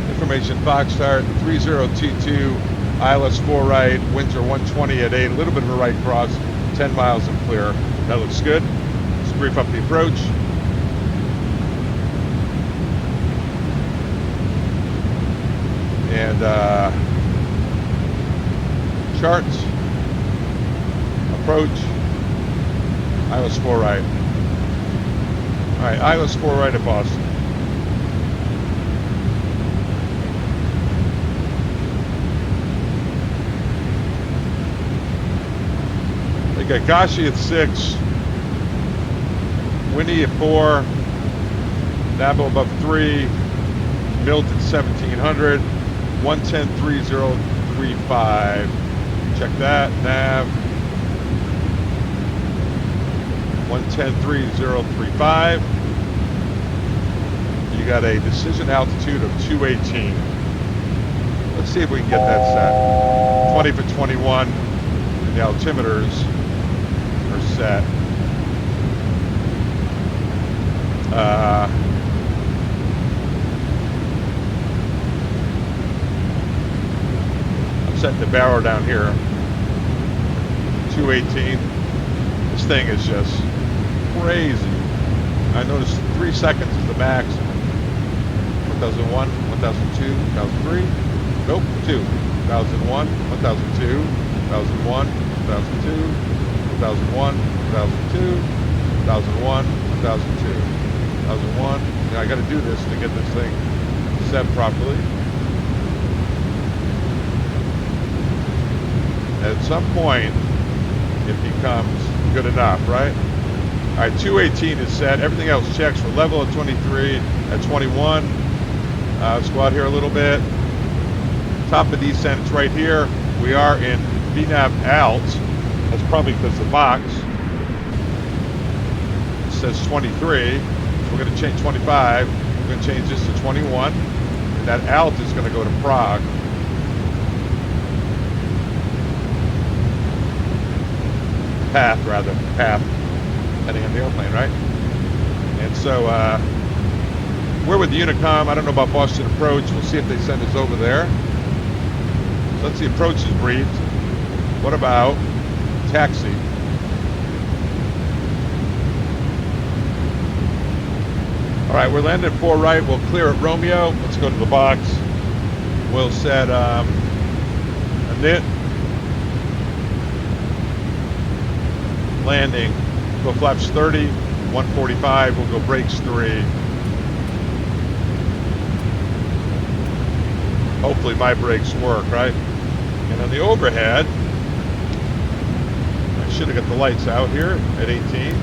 information Foxtrot, 3022, ILS 4 right, winds are 120 at 8, a little bit of a right cross, 10 miles and clear. That looks good. Let's brief up the approach. And charts, approach, ILS 4 right. All right, ILS 4 right at Boston. They got Gashi at 6, Winnie at 4, Nabo above 3, Milt at 1700, 110.3035. Check that, nav. 110.3035. You got a decision altitude of 218. Let's see if we can get that set. 20 for 21, and the altimeters are set. I'm setting the barrel down here. 218. This thing is just crazy. I noticed 3 seconds is the max. 1001, 1002, 1003. Nope, 2. 1001, 1002, 1001, 1002, 1001, 1002, 1001, 1002, 1001. I got to do this to get this thing set properly. At some point, it becomes good enough, right? All right, 218 is set. Everything else checks for level at 23, at 21. Let's go out here a little bit. Top of descent, it's right here. We are in VNAV alt. That's probably because the box says 23. We're going to change 25. We're going to change this to 21. And that alt is going to go to Prague. Path, depending on the airplane, right? And so we're with the Unicom. I don't know about Boston approach. We'll see if they send us over there. So let's see, approach is briefed. What about taxi? All right, we're landing at 4 right. We'll clear at Romeo. Let's go to the box. We'll set a NIT. Landing, go flaps 30, 145, we'll go brakes 3. Hopefully my brakes work, right? And on the overhead, I should have got the lights out here at 18.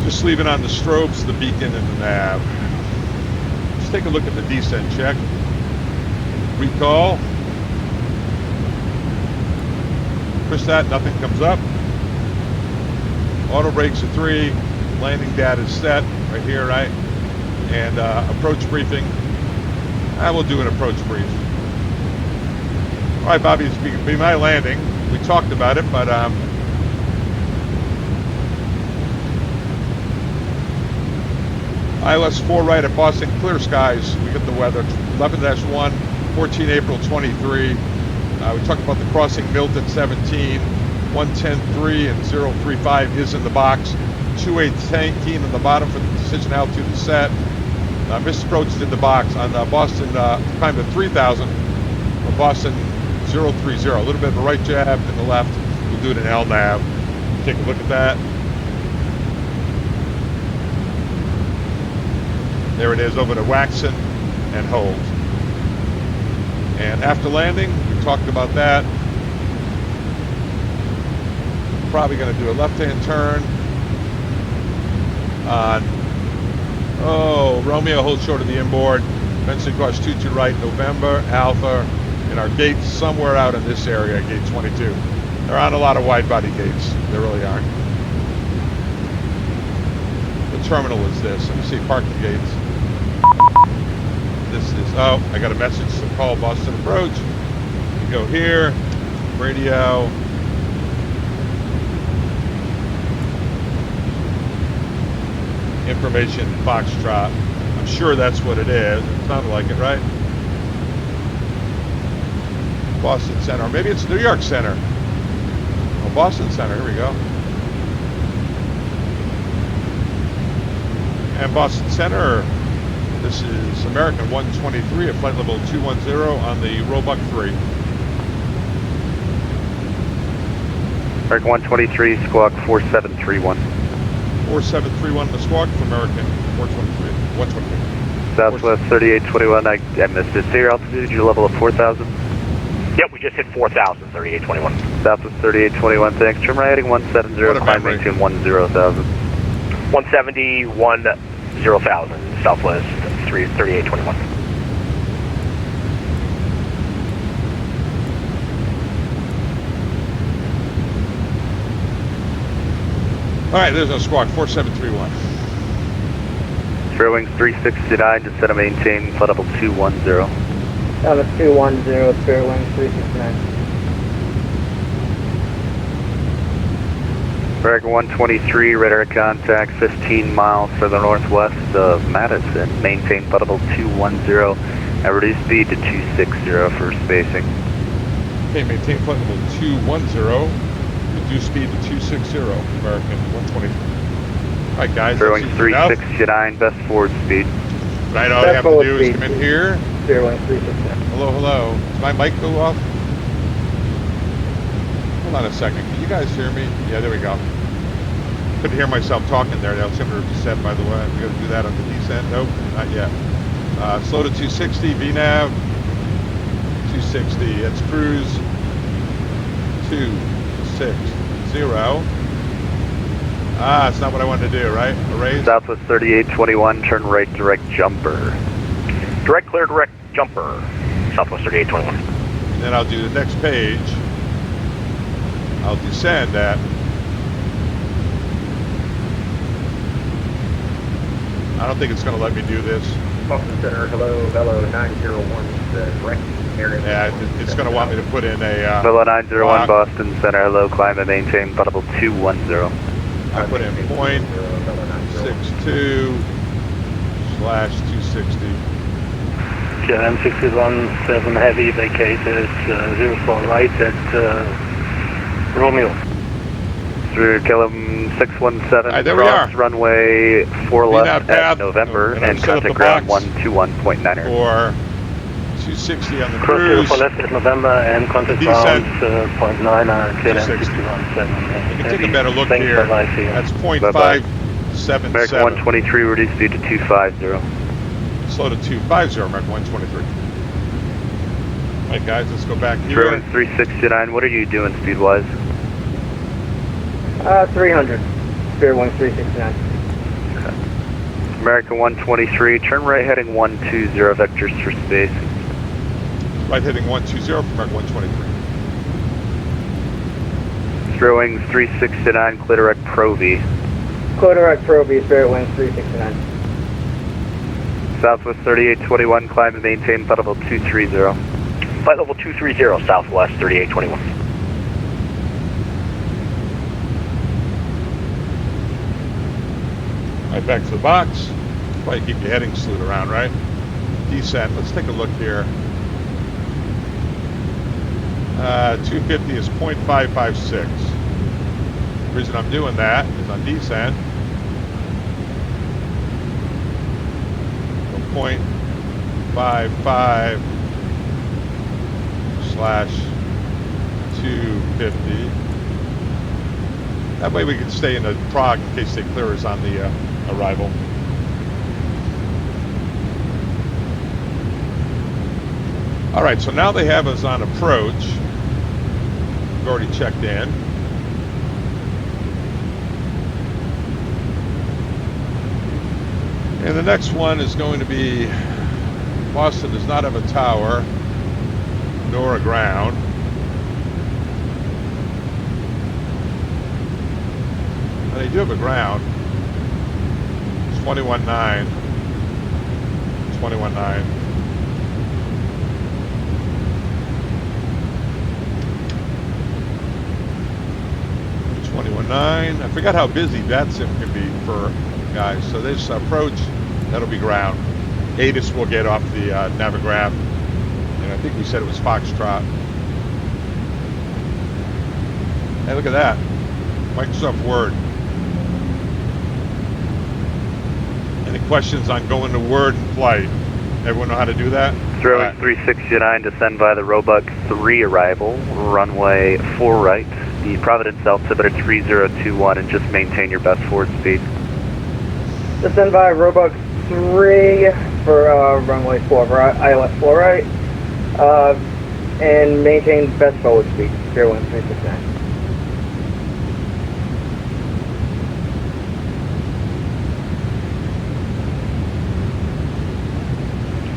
Just leaving on the strobes, the beacon, and the nav. Let's take a look at the descent check. Recall. Push that, nothing comes up. Auto brakes at 3. Landing data is set right here, right? And approach briefing. I will do an approach brief. All right, Bobby, it's be my landing. We talked about it, but ILS 4 right at Boston, clear skies. We get the weather. 11-1, 14 April 23. We talked about the crossing, Milton 17, 110.3 and 035 is in the box. 218 on the bottom for the decision altitude is set. Misapproached in the box on Boston, climb to 3,000. Boston 030, a little bit of a right jab and the left. We'll do it in LNAV. Take a look at that. There it is over to Waxon and hold. And after landing, we talked about that. Probably going to do a left-hand turn on, Romeo holds short of the inboard. Eventually cross 22 right, November, Alpha, and our gates somewhere out in this area, gate 22. There aren't a lot of wide-body gates. There really aren't. What terminal is this? Let me see, parking gates. This is, I got a message to call Boston approach. go here, radio. Information Foxtrot. I'm sure that's what it is. It sounded like it, right? Boston Center. Or maybe it's New York Center. Oh, Boston Center. Here we go. And Boston Center. This is American 123 at flight level 210 on the Roebuck 3. American 123, squawk 4731. 4731 the squawk for American 123. Southwest 3821, I missed it. Say your altitude, your level of 4,000? Yep, we just hit 4,000, 3821. Southwest 3821, thanks. Turn right heading 170, climb maintain 10,000. 170, 10,000, Southwest 3821. All right, there's no squawk, 4731. Square wings 369, descend and maintain, flight level 210. Level 210, square wings 369. American 123, radar contact 15 miles further northwest of Madison. Maintain flight level 210 at reduced speed to 260 for spacing. Okay, maintain flight level 210, reduce speed to 260, American 123. All right, guys. Square wings 369, best forward speed. Right, all I have to do is come in here. Square wings 369. Hello, hello. Does my mic go off? Hold on a second. Can you guys hear me? Yeah, there we go. Couldn't hear myself talking there. The altimeter descent, by the way. We got to do that on the descent. Nope, not yet. Slow to 260. VNAV 260. That's cruise 260. It's not what I wanted to do, right? Erase. Southwest 3821. Turn right, direct jumper. Direct clear, direct jumper. Southwest 3821. And then I'll do the next page. I'll descend at. I don't think it's going to let me do this. Boston Center, hello, Velo 901, direct area. Yeah, it's going to want me to put in a. Velo 901, Boston Center, hello, climb and maintain, flight level 210. I put in .62/260. M617 heavy vacated 04 right at Romeo. Through Killam 617, there we cross are. runway 4 left at November, and and contact ground 121.9er. For 260 on the Cross cruise. 04 left at November and contact ground .9er, Killam 617. You can take a better look Thanks, here. bye-bye, see you. That's Bye-bye. .577. American 123, reduce speed to 250. Slow to 250, American 123. All right, guys, let's go back here. Square 369, what are you doing speed-wise? 300. Square wings 369. Okay. American 123, turn right heading 120, vectors for space. Right heading 120 for American 123. Square wings 369, clear direct Pro V. Clear direct Pro V, Spirit wings 369. Southwest 3821, climb and maintain flight level 230. Flight level 230, Southwest 3821. Right back to the box. Probably keep your heading slewed around, right? Descent. Let's take a look here. 250 is .556. The reason I'm doing that is on descent. So .55/250. That way we can stay in the Prague in case they clear us on the arrival. All right, so now they have us on approach. We've already checked in. And the next one is going to be, Boston does not have a tower nor a ground. And they do have a ground. 21.9. 21.9. 21.9. I forgot how busy VATSIM can be for guys. So this approach, that'll be ground. ATIS will get off the Navigraph. And I think we said it was Foxtrot. Hey, look at that. Microsoft Word. Any questions on going to Word in flight? Everyone know how to do that? Throwing 369, descend by the Roebuck 3 arrival, runway 4 right, the Providence altimeter 3021, and just maintain your best forward speed. Descend by Roebuck 3 for runway 4 right, ILS 4 right, and maintain best forward speed, 01369.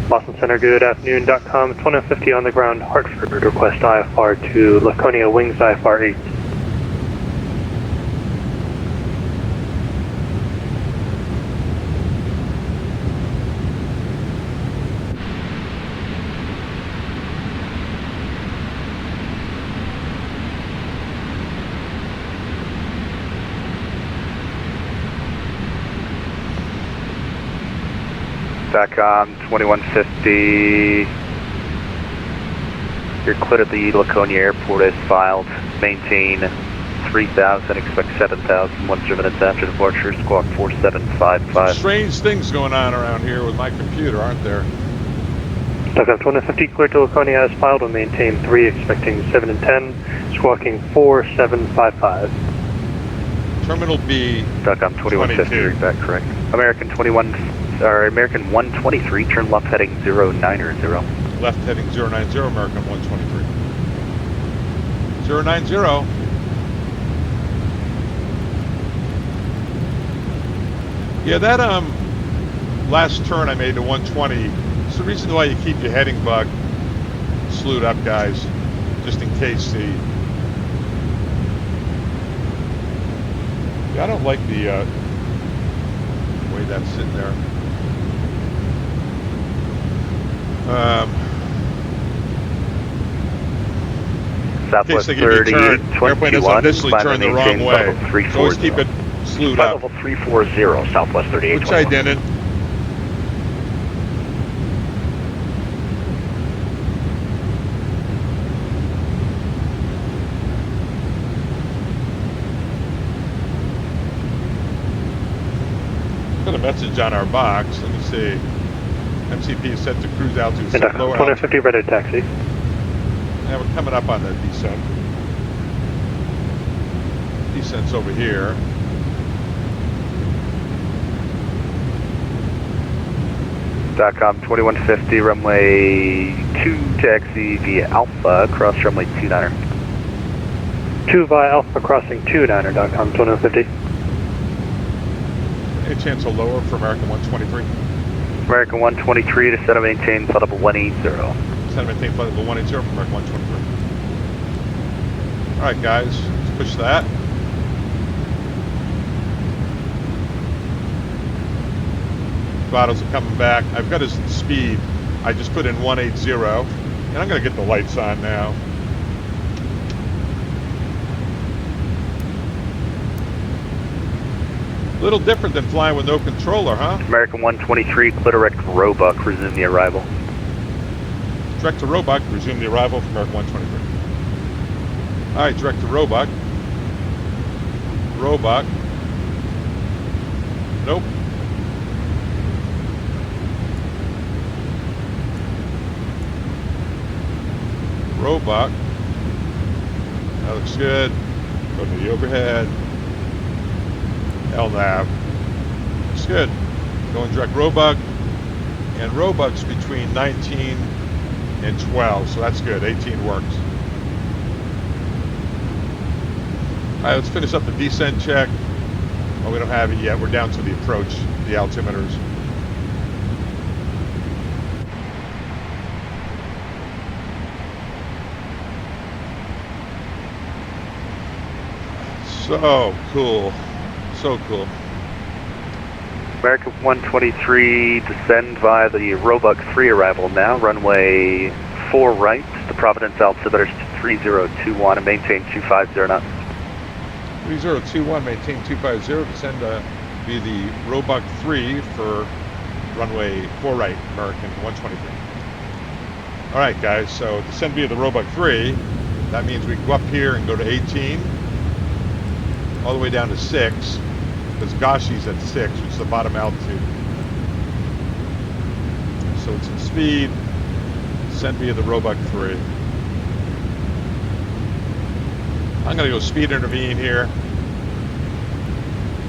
Boston Center, good afternoon.com. 2050 on the ground, Hartford. Request IFR to Laconia, wings IFR 8. Back on 2150. You're clear at the Laconia Airport as filed. Maintain 3000, expect 7000, 1 minutes after departure, squawk 4755. Strange things going on around here with my computer, aren't there? Stockholm 2050, clear to Laconia as filed, will maintain 3, expecting 7 and 10, squawking 4755. Terminal B. Stockholm 2150, back correct. American 123, turn left heading 090. Left heading 090, American 123. 090. Yeah, that last turn I made to 120, it's the reason why you keep your heading bug slewed up, guys, just in case the... Yeah, I don't like the way that's sitting there. Southwest in case they give you a turn, airplane doesn't initially turn the wrong way. So always keep it slewed up. Level 340, Southwest 38. Which I didn't. Got a message on our box. Let me see. MCP is set to cruise altitude. Lower 2050, ready to taxi. Yeah, we're coming up on the descent. Descent's over here. .com 2150, runway 2 taxi via Alpha, cross runway 29er. 2 via Alpha, crossing 29er.com 2150. Any chance of lower for American 123? American 123 to set and maintain flight level 180. Set and maintain flight level 180 for American 123. Alright guys, let's push that. Throttles are coming back. I've got his speed. I just put in 180, and I'm going to get the lights on now. A little different than flying with no controller, huh? American 123, clear direct Roebuck, resume the arrival. Direct to Roebuck, resume the arrival from American 123. Alright, direct to Roebuck. Roebuck. Nope. Roebuck. That looks good. Go to the overhead. LNAV. Looks good. Going direct Roebuck. And Roebuck's between 19 and 12, so that's good. 18 works. Alright, let's finish up the descent check. Oh, we don't have it yet. We're down to the approach, the altimeters. So cool. So cool. American 123, descend via the Roebuck 3 arrival now, runway 4 right, the Providence altimeter 3021, and maintain 250 knots. 3021, maintain 250, descend via the Roebuck 3 for runway 4 right, American 123. All right, guys, so descend via the Roebuck 3. That means we can go up here and go to 18, all the way down to 6, because Gashi's at 6, which is the bottom altitude. So it's in speed, descend via the Roebuck 3. I'm going to go speed intervene here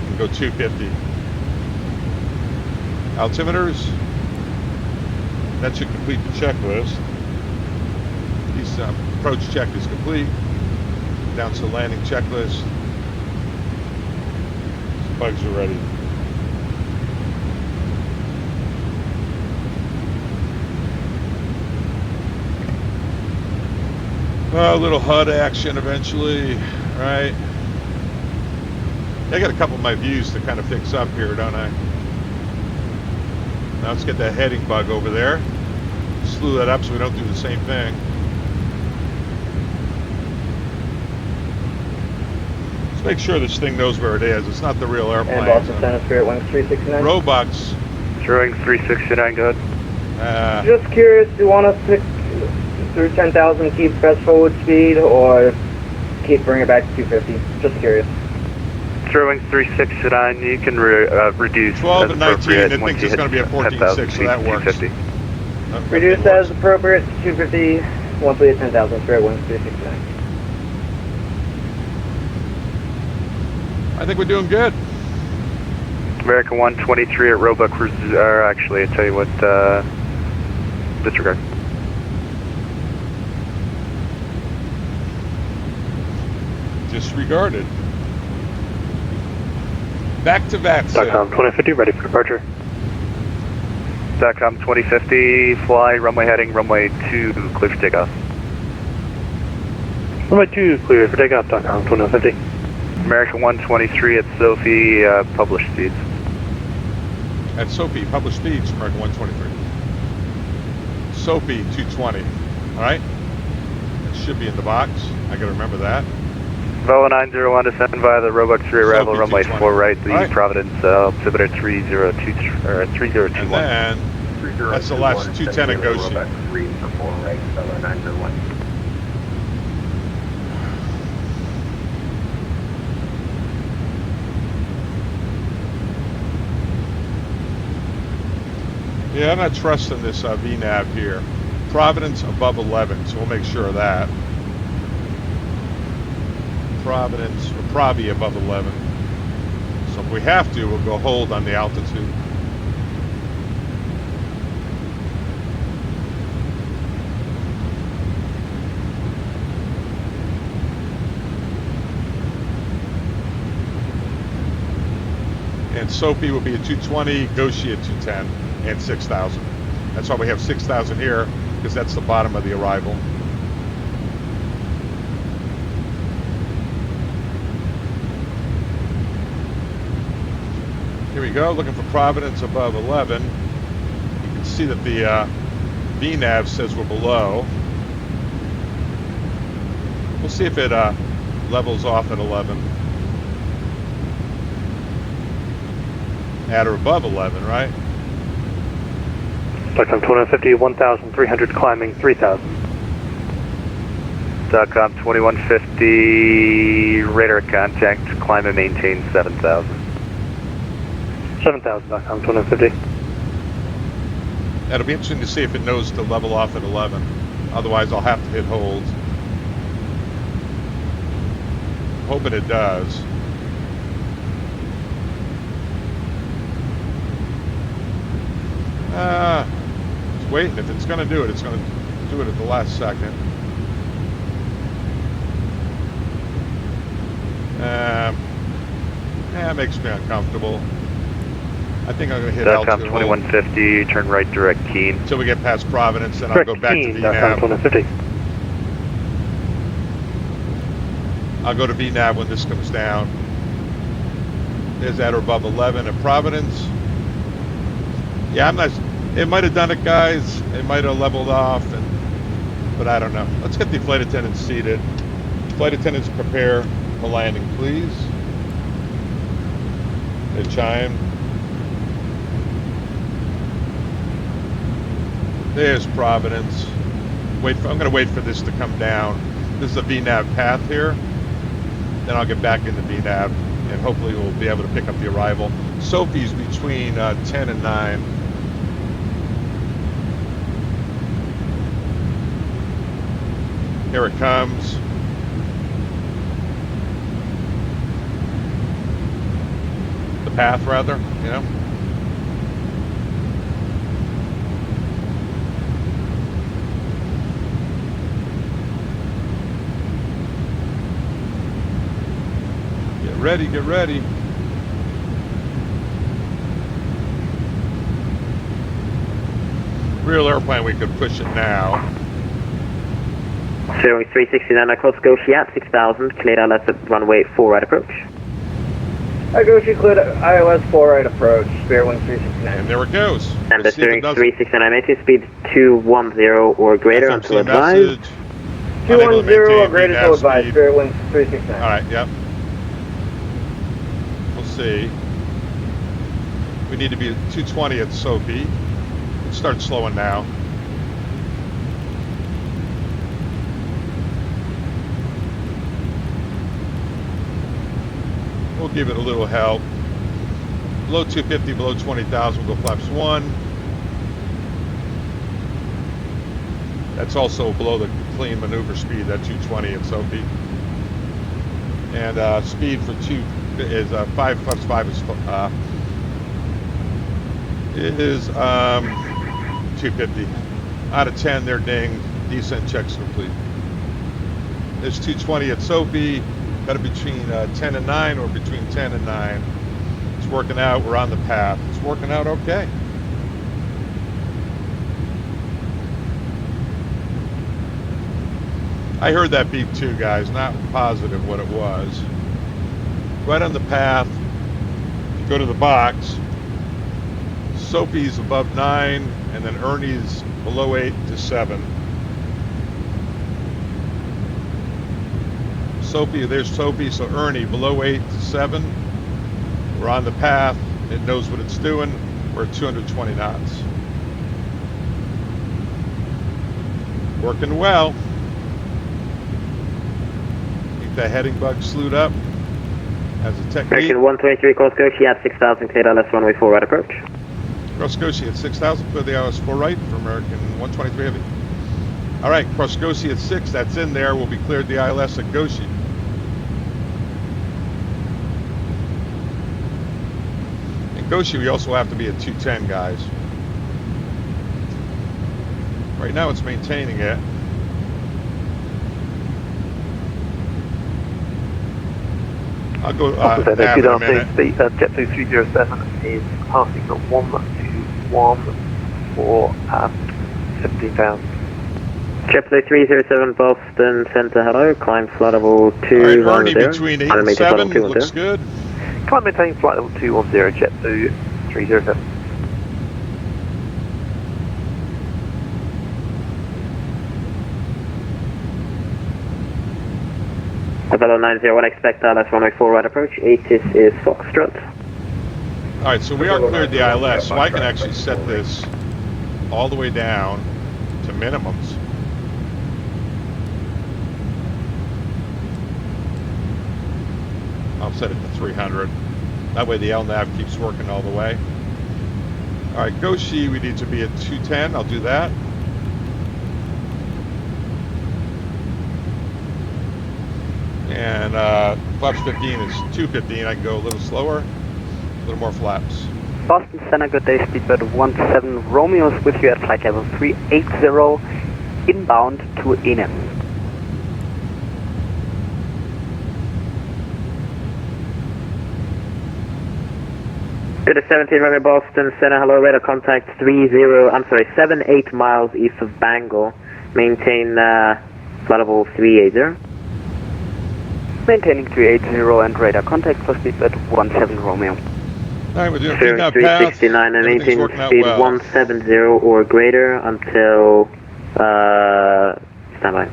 and go 250. Altimeters, that should complete the checklist. These approach check is complete. Down to the landing checklist. Bugs are ready. A little HUD action eventually, right? I got a couple of my views to kind of fix up here, don't I? Now let's get that heading bug over there. Slew that up so we don't do the same thing. Let's make sure this thing knows where it is. It's not the real airplane. And Boston Center Spirit Wings 369. Roebucks. Showing 369, go ahead. Just curious, do you want us to through 10,000 keep best forward speed or keep bring it back to 250? Just curious. Throwing 369, you can reduce 12 and 19, it once thinks you it's going to be a 14.6, so that works. Reduce as appropriate to 250 once we hit 10,000, Spirit Wings 369. I think we're doing good. American 123 at Roebuck, actually, I tell you what, disregard. Disregarded. Back to VATSIM. SATCOM 2050, ready for departure. SATCOM 2050, fly, runway heading, runway 2, clear for takeoff. Runway 2, clear for takeoff, SATCOM 2050. American 123 at Sophie, published speeds. At Sophie, published speeds, American 123. Sophie 220, all right? It should be in the box. I gotta remember that. Velo 901, descend via the Roebuck 3 arrival, runway 4 right, the right. Providence, altimeter 3021. And then, that's the last 210 at Goshi. Roebuck 3 for 4 right, Velo 901. Yeah, I'm not trusting this VNAV here. Providence above 11, so we'll make sure of that. Providence, or Provi above 11. So if we have to, we'll go hold on the altitude. And Sophie will be at 220, Goshi at 210, and 6,000. That's why we have 6,000 here, because that's the bottom of the arrival. Here we go, looking for Providence above 11. You can see that the VNAV says we're below. We'll see if it levels off at 11. At or above 11, right? SATCOM 2050, 1,300 climbing, 3,000. SATCOM 2150, radar contact, climb and maintain 7,000. 7,000, SATCOM 2150. It'll be interesting to see if it knows to level off at 11. Otherwise, I'll have to hit hold. Hoping it does. Just waiting. If it's going to do it, it's going to do it at the last second. It makes me uncomfortable. I think I'm going to hit altitude. SATCOM 2150, turn right direct keen. Until we get past Providence, then I'll go back to VNAV. 2150. I'll go to VNAV when this comes down. There's at or above 11 at Providence. Yeah, I'm not. It might have done it, guys. It might have leveled off, but I don't know. Let's get the flight attendants seated. Flight attendants prepare. for landing, please. They chime. There's Providence. I'm going to wait for this to come down. This is a VNAV path here. Then I'll get back into VNAV, and hopefully we'll be able to pick up the arrival. Sophie's between 10 and 9. Here it comes. The path, rather, you know. Get ready, get ready. Real airplane, we could push it now. 0369, I call Scotia at 6000, cleared ILS at runway 4 right approach. I go, she cleared ILS 4 right approach, Spirit Wing 369. And there it goes. And the steering 369, maintain speed 210 or greater until advised. 210 or greater until advised, Spirit Wing 369. Alright, yep. We'll see. We need to be at 220 at Sophie. Let's start slowing now. We'll give it a little help. Below 250, below 20,000, we'll go flaps 1. That's also below the clean maneuver speed, that 220 at Sophie. And speed for 2 is 5 flaps 5 is 250. Out of 10, they're dinged. Descent checks complete. There's 220 at Sophie. Got it between 10 and 9 or between 10 and 9. It's working out. We're on the path. It's working out okay. I heard that beep too, guys. Not positive what it was. Right on the path. Go to the box. Sophie's above 9, and then Ernie's below 8 to 7. Sophie, there's Sophie, so Ernie below 8 to 7. We're on the path. It knows what it's doing. We're at 220 knots. Working well. Keep that heading bug slewed up. As a technique. American 123, call Scotia at 6000, cleared ILS runway 4 right approach. Cross Scotia at 6,000, clear the ILS 4 right for American 123 Heavy. All right, cross Scotia at 6, that's in there. We'll be cleared the ILS at Goshi. In Goshi, we also have to be at 210, guys. Right now, it's maintaining it. I'll go nav in a minute. JetBlue 307 is passing at 121 for 17,000. JetBlue 307 Boston Center, hello. Climb flight level 210. All right, Ernie between 8 and 7 looks good. Climb maintain flight level 210, JetBlue 307. Level 901, expect ILS runway 4 right approach. ATIS is Foxtrot. Alright, so we are cleared the ILS, so I can actually set this all the way down to minimums. I'll set it to 300. That way the LNAV keeps working all the way. Alright, Goshi, we need to be at 210. I'll do that. And flaps 15 is 215. I can go a little slower, a little more flaps. Boston Center, good day, speedbird 17 Romeo is with you at flight level 380, inbound to Ennis. Good 17 Romeo Boston Center, hello, radar contact 78 miles east of Bangor. Maintain flight level 380. Maintaining 380 and radar contact for speedbird 17 Romeo. Alright, we're doing 369 and maintain speed well. 170 or greater until standby.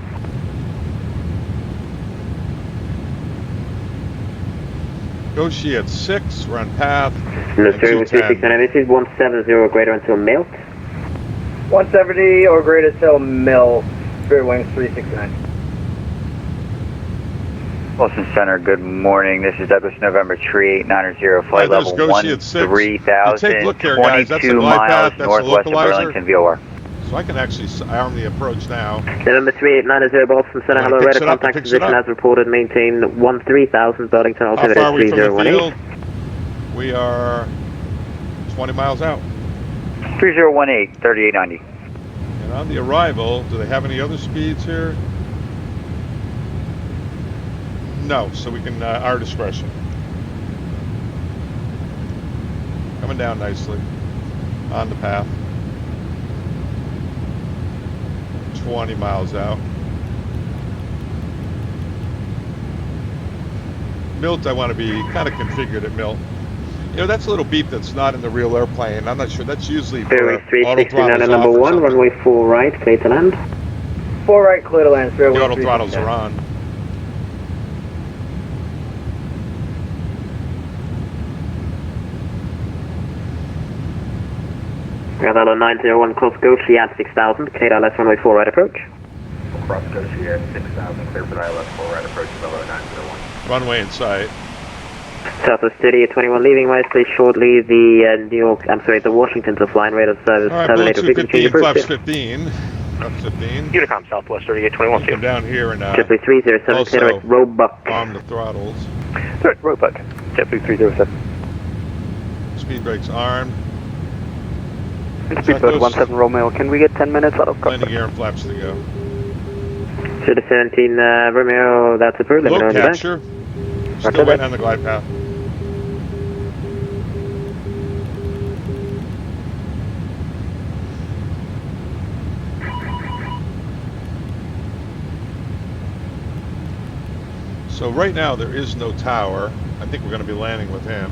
Goshi at 6, we're on path. Mr. with 369, this is 170 greater until Milt. 170 or greater till Mill, Spirit Wings 369. Boston Center, good morning. This is Douglas November 3890, flight level 13,000, Look here, guys. That's a glide path. That's northwest of localizer. Burlington, VOR. So I can actually arm the approach now. November 3890, Boston Center, hello, radar contact position as reported, maintain 13,000, Burlington, altimeter 3018. We are 20 miles out. 3018, 3890. And on the arrival, do they have any other speeds here? No, so we can, our discretion. Coming down nicely on the path. 20 miles out. Milt, I want to be kind of configured at Milt. You know, that's a little beep that's not in the real airplane. I'm not sure. That's usually for auto throttles number 1, runway 4 right, clear to land. 4 right, clear to land, Spirit Wings. The auto throttles are on. Radar 901, cross Goshi at 6,000, clear ILS runway 4 right approach. Cross Goshi at 6,000, clear for ILS 4 right approach, Belo 901. Runway in sight. Southwest City at 21, leaving wisely shortly. The Washington to flying rate of service. All right, Blue 215, flaps 15. Flaps 15. Unicom, Southwest 3821. Come down here and JetBlue 307, clear direct Roebuck. Arm the throttles. Direct Roebuck, JetBlue 307. Speed brakes armed. Speedbird 17 Romeo, can we get 10 minutes out of cockpit? Landing gear and flaps to go. To the 17 Romeo, that's approved. Low capture. Still waiting on the glide path. So right now there is no tower. I think we're going to be landing with him.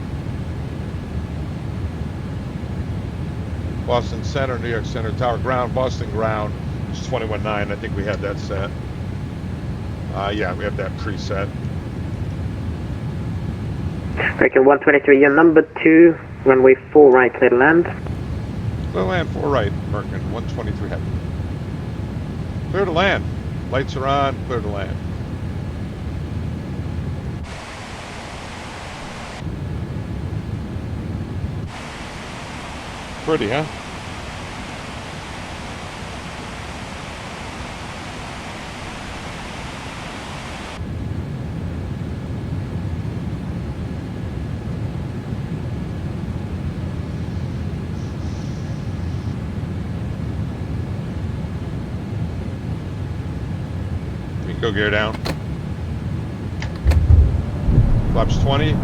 Boston Center, New York Center, tower ground, Boston ground, which is 21.9. I think we have that set. Yeah, we have that preset. Breaker 123, you're number 2, runway 4 right, clear to land. Clear to land, 4 right, Merkin, 123 heavy. Clear to land. Lights are on, clear to land. Pretty, huh? Go gear down. Flaps 20.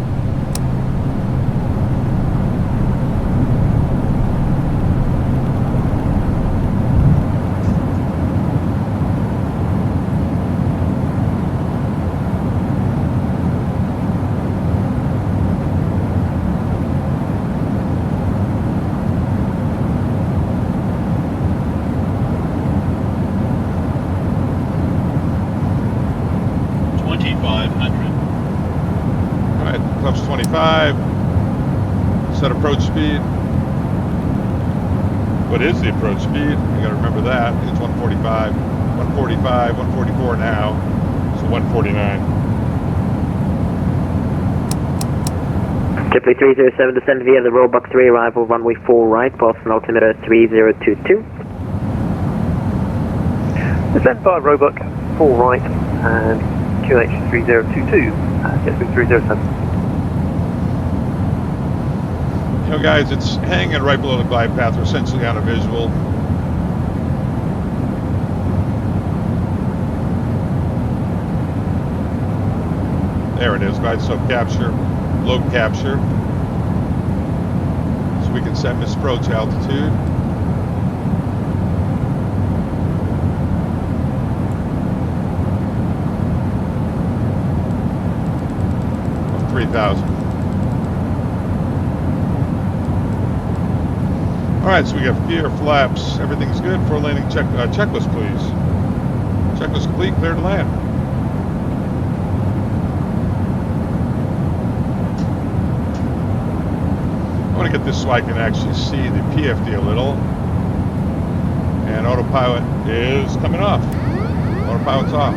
Set approach speed. What is the approach speed? You gotta remember that. It's 145, 145, 144 now. So 149. JetBlue 307, descend via the Roebuck 3, arrival runway 4 right, Boston altimeter 3022. Descend via Roebuck 4 right and QH 3022, JetBlue 307. You know, guys, it's hanging right below the glide path. We're essentially on a visual. There it is, glide slope capture, load capture. So we can set misapproach altitude. Of 3,000. All right, so we got gear, flaps, everything's good for landing checklist, please. Checklist complete, clear to land. at this so I can actually see the PFD a little. And autopilot is coming off. Autopilot's off.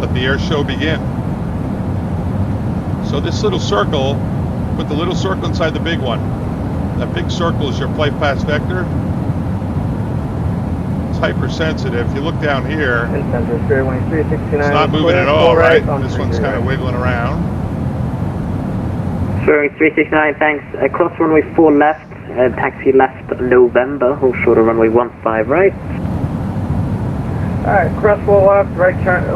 Let the air show begin. So this little circle, put the little circle inside the big one. That big circle is your flight path vector. It's hypersensitive. If you look down here, it's not moving at all, right? This one's kind of wiggling around. Swearing 369, thanks. Cross runway 4 left, taxi left November, hold short of runway 15 right. Alright, cross 4 left,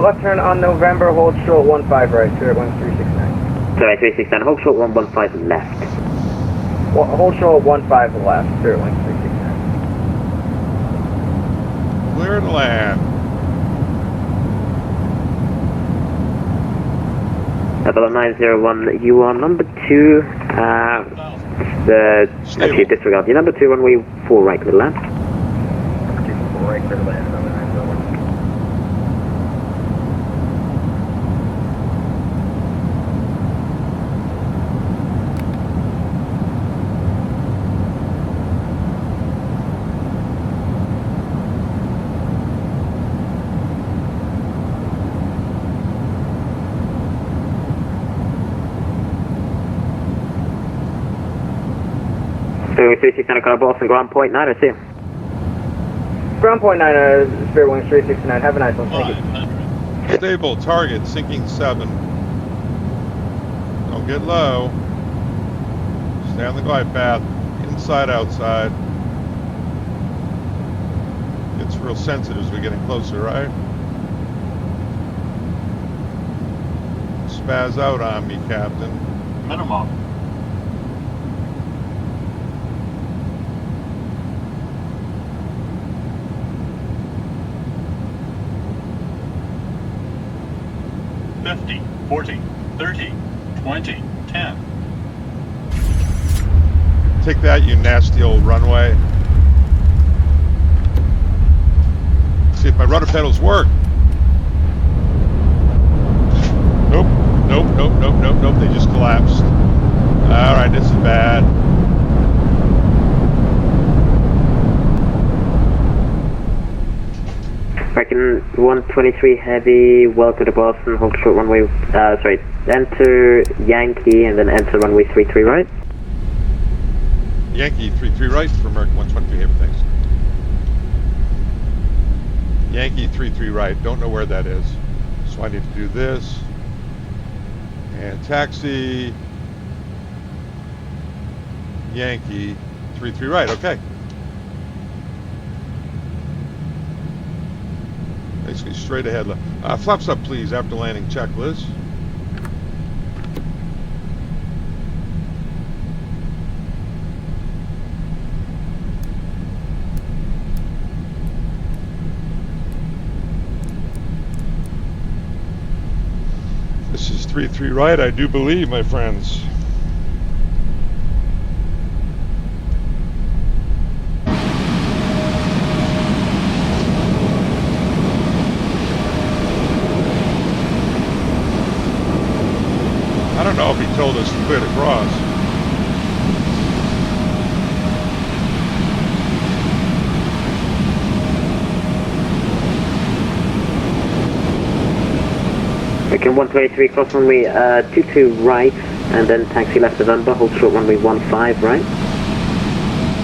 left turn on November, hold short 15 right, Spirit Wings 369. Sorry, 369, hold short 115 left. Hold short 15 left, Spirit Wings 369. Clear to land. Level 901, you are number 2, actually disregard, you're number 2, runway 4 right, clear to land. Number 2, 4 right, clear to land, number 901. So 369 Connor Boston, ground point 9, I see. Ground point 9, Spirit Wings 369, have a nice one, thank you. Stable, target, sinking 7. Don't get low. Stay on the glide path, inside, outside. It's real sensitive as we're getting closer, right? Spaz out on me, Captain. Minimum. $50, $40, $30, $20, $10. Take that, you nasty old runway. See if my rudder pedals work. Nope, nope, nope, nope, nope, nope. They just collapsed. All right, this is bad. Reckon 123 heavy, well to the Boston, hold short runway, enter Yankee and then enter runway 33 right. Yankee 33 right for American 123 heavy, thanks. Yankee 33 right, don't know where that is. So I need to do this. And taxi, Yankee 33 right, okay. Basically straight ahead. Flaps up, please, after landing checklist. This is 33 right, I do believe, my friends. I don't know if he told us to clear to cross. Okay, 123 cross runway 22 right, and then taxi left November, hold short runway 15 right.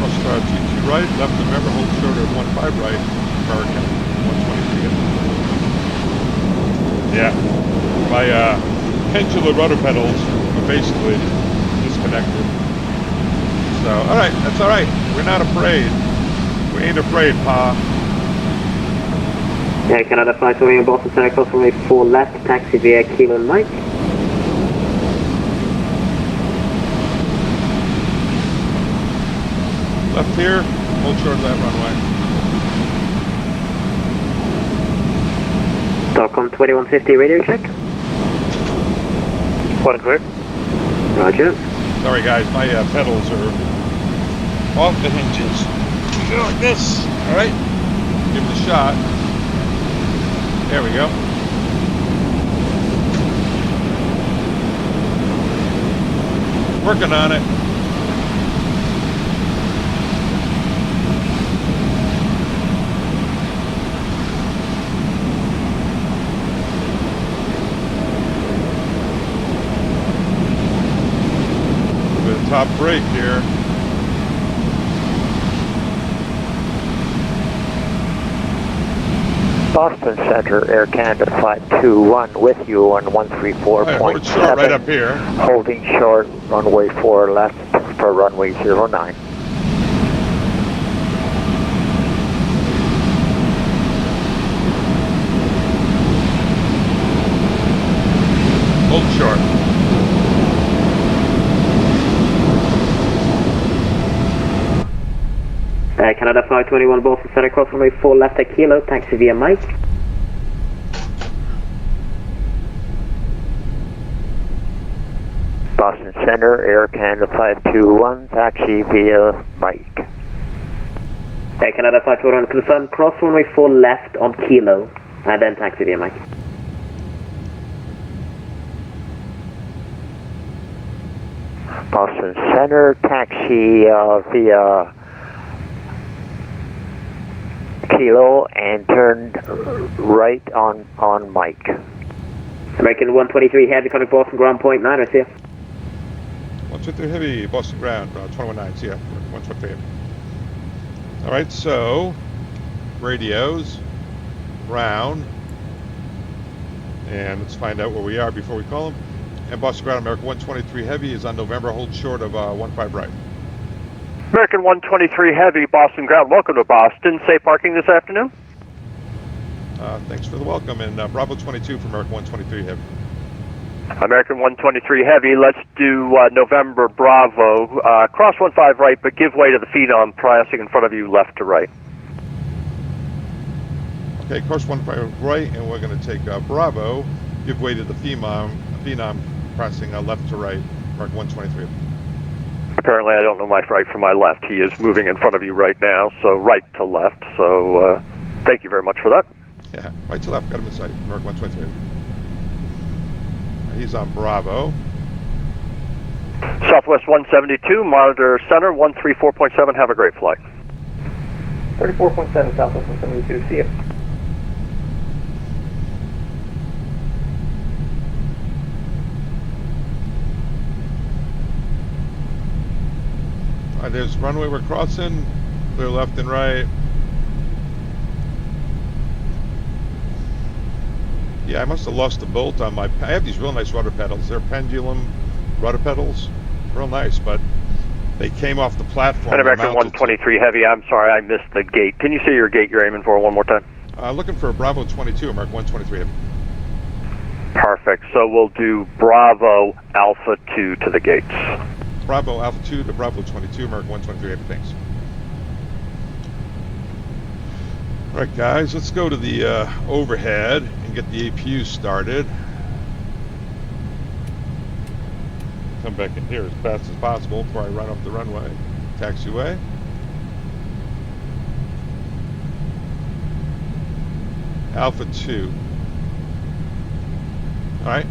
Cross 22 right, left November, hold short at 15 right, American 123. Yeah, my pendular rudder pedals are basically disconnected. So, alright, that's alright. We're not afraid. We ain't afraid, Pa. Yeah, Canada 520 Boston Center, cross runway 4 left, taxi via Kilo and Mike. Left here, hold short of that runway. Stockholm 2150 radio check. Quite clear. Roger. Sorry guys, my pedals are off the hinges. Go like this, alright? Give it a shot. There we go. Working on it. top brake here. Boston Center, Air Canada 521 with you on 134.7. Hold it short right up here. Holding short, runway 4 left for runway 09. Hold short. Canada 521 Boston Center, cross runway 4 left at Kilo, taxi via Mike. Boston Center, Air Canada 521, taxi via Mike. Canada 521, confirm cross runway 4 left on Kilo, and then taxi via Mike. Boston Center, taxi via Kilo and turn right on Mike. American 123 Heavy, coming Boston ground point 9, I see you. 123 Heavy, Boston ground, 21-9, see ya, 123 Heavy. Alright, so, radios, round, and let's find out where we are before we call them. And Boston ground, American 123 Heavy is on November, hold short of 15 right. American 123 Heavy, Boston ground. Welcome to Boston. Safe parking this afternoon? Thanks for the welcome, and Bravo 22 for American 123 Heavy. American 123 Heavy, let's do November Bravo. Cross 15 right, but give way to the Phenom passing in front of you left to right. Okay, course 15 right, and we're going to take Bravo, give way to the Phenom passing left to right, American 123. Apparently I don't know my right from my left. He is moving in front of you right now, so right to left. So thank you very much for that. Yeah, right to left, got him in sight, American 123. He's on Bravo. Southwest 172, monitor center 134.7, have a great flight. 34.7 Southwest 172, see you. Alright, there's runway we're crossing, clear left and right. Yeah, I must have lost the bolt on my... I have these real nice rudder pedals. They're pendulum rudder pedals. Real nice, but they came off the platform. And American 123 Heavy, I'm sorry, I missed the gate. Can you say your gate you're aiming for one more time? Looking for a Bravo 22, American 123 Heavy. Perfect. So we'll do Bravo Alpha 2 to the gates. Bravo Alpha 2 to Bravo 22, American 123 Heavy, thanks. Alright guys, let's go to the overhead and get the APU started. Come back in here as fast as possible before I run up the runway. Taxiway. Alpha 2. Alright.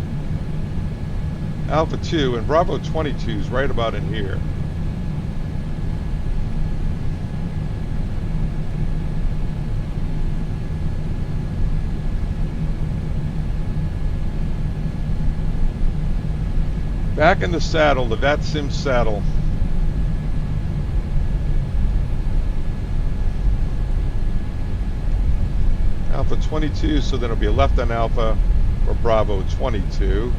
Alpha 2 and Bravo 22 is right about in here. Back in the saddle, the VATSIM saddle. Alpha 22, so then it'll be a left on Alpha or Bravo 22.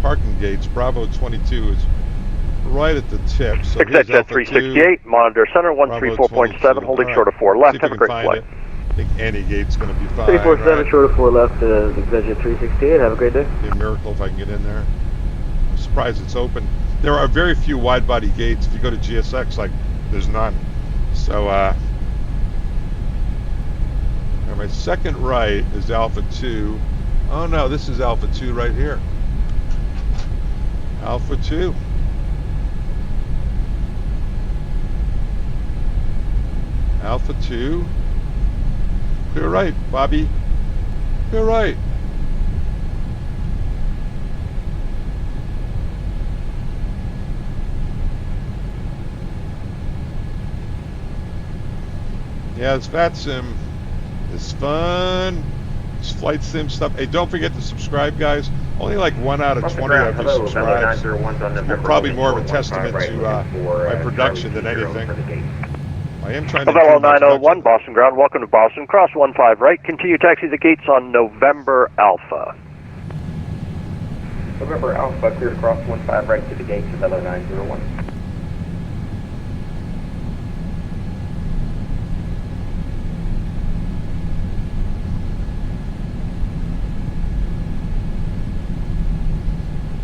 Parking gates, Bravo 22 is right at the tip. So Exit jet 368, monitor center 134.7, holding short of 4 left. Have a great flight. I think any gate's going to be fine. 347, right? Short of 4 left, exit jet 368. Have a great day. Be a miracle if I can get in there. I'm surprised it's open. There are very few wide body gates. If you go to GSX, like, there's none. So, my second right is Alpha 2. Oh no, this is Alpha 2 right here. Alpha 2. Alpha 2. Clear right, Bobby. Clear right. Yeah, this VATSIM is fun. It's flight sim stuff. Hey, don't forget to subscribe, guys. Only like 1 out of 20 of you subscribe. Probably more of a testament to my production than anything. I am trying to Hello, improve my 901 production. Boston ground. Welcome to Boston. Cross 15 right. Continue taxi the gates on November Alpha. November Alpha, clear to cross 15 right to the gates of LO 901.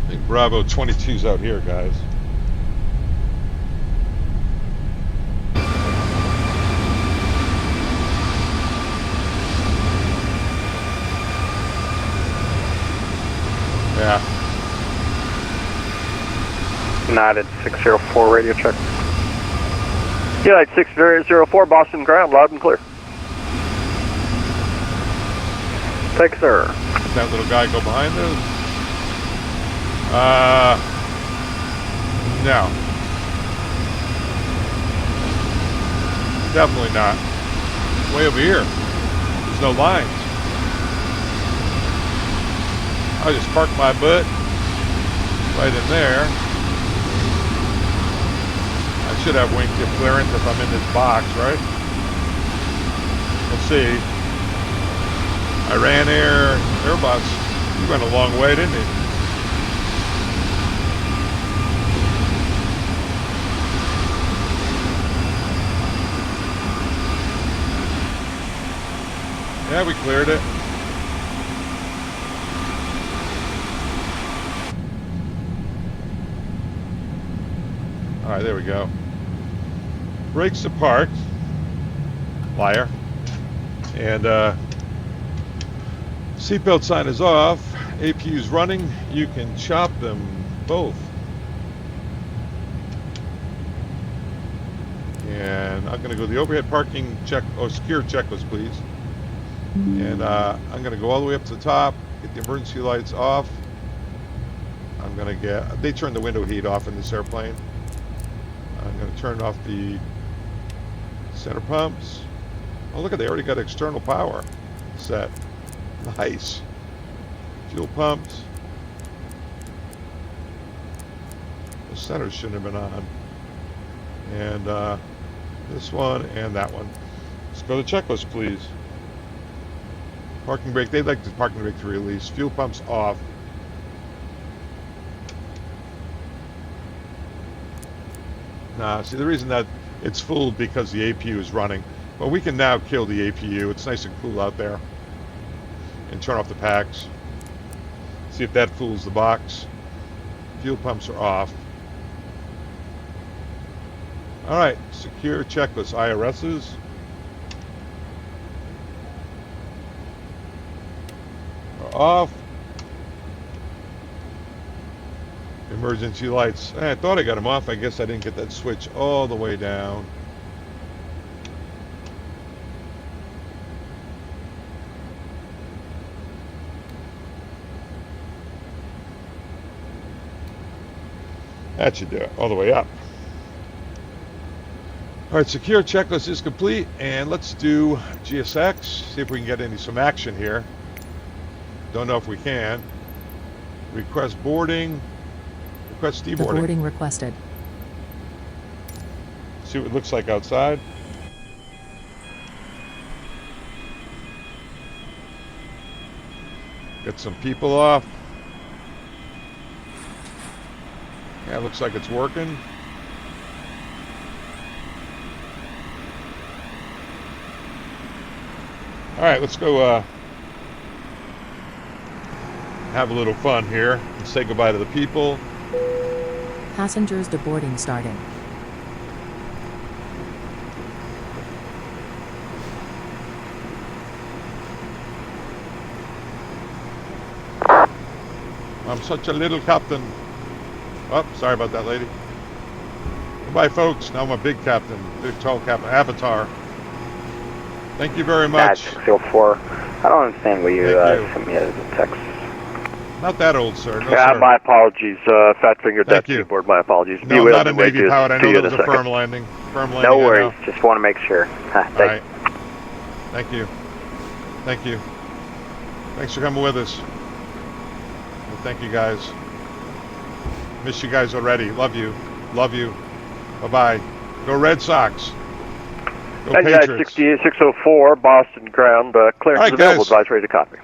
I think Bravo 22's out here, guys. Yeah. United 604 radio check. United 604 Boston ground, loud and clear. Thanks, sir. Did that little guy go behind us? No. Definitely not. Way over here. There's no lines. I just parked my butt right in there. I should have wing tip clearance if I'm in this box, right? Let's see. Iran Air Airbus. He went a long way, didn't he? Yeah, we cleared it. All right, there we go. Brakes are parked. Liar. And seatbelt sign is off. APU's running. You can chop them both. And I'm going to go to the overhead parking check, or secure checklist, please. And I'm going to go all the way up to the top, get the emergency lights off. I'm going to get, they turn the window heat off in this airplane. I'm going to turn off the center pumps. Oh, look at, they already got external power set. Nice. Fuel pumps. The center shouldn't have been on. And this one and that one. Let's go to checklist, please. Parking brake, they'd like the parking brake to release. Fuel pumps off. Nah, see, the reason that it's fooled because the APU is running. But we can now kill the APU. It's nice and cool out there. And turn off the packs. See if that fools the box. Fuel pumps are off. All right, secure checklist. IRSs. Are off. Emergency lights. I thought I got them off. I guess I didn't get that switch all the way down. That should do it. All the way up. All right, secure checklist is complete, and let's do GSX. See if we can get some action here. Don't know if we can. Request boarding. Request deboarding. The boarding requested. See what it looks like outside. Get some people off. Yeah, looks like it's working. All right, let's go have a little fun here and say goodbye to the people. Passengers deboarding starting. I'm such a little captain. Oh, sorry about that, lady. Goodbye, folks. Now I'm a big captain, big tall captain, Avatar. Thank you very much. 604. I don't understand what you sent me as a text. Not that old, sir. No, Yeah, sir. my apologies. Fat Finger Death Seaboard, my apologies. No, not a Navy pilot. I know that was a firm landing. Firm landing. No worries. Just want to make sure. All right. Thank you. Thank you. Thanks for coming with us. Well, thank you guys. Miss you guys already. Love you. Love you. Bye-bye. Go Red Sox. Go Patriots. 604, Boston ground, clearance right, available, guys. advice ready to copy.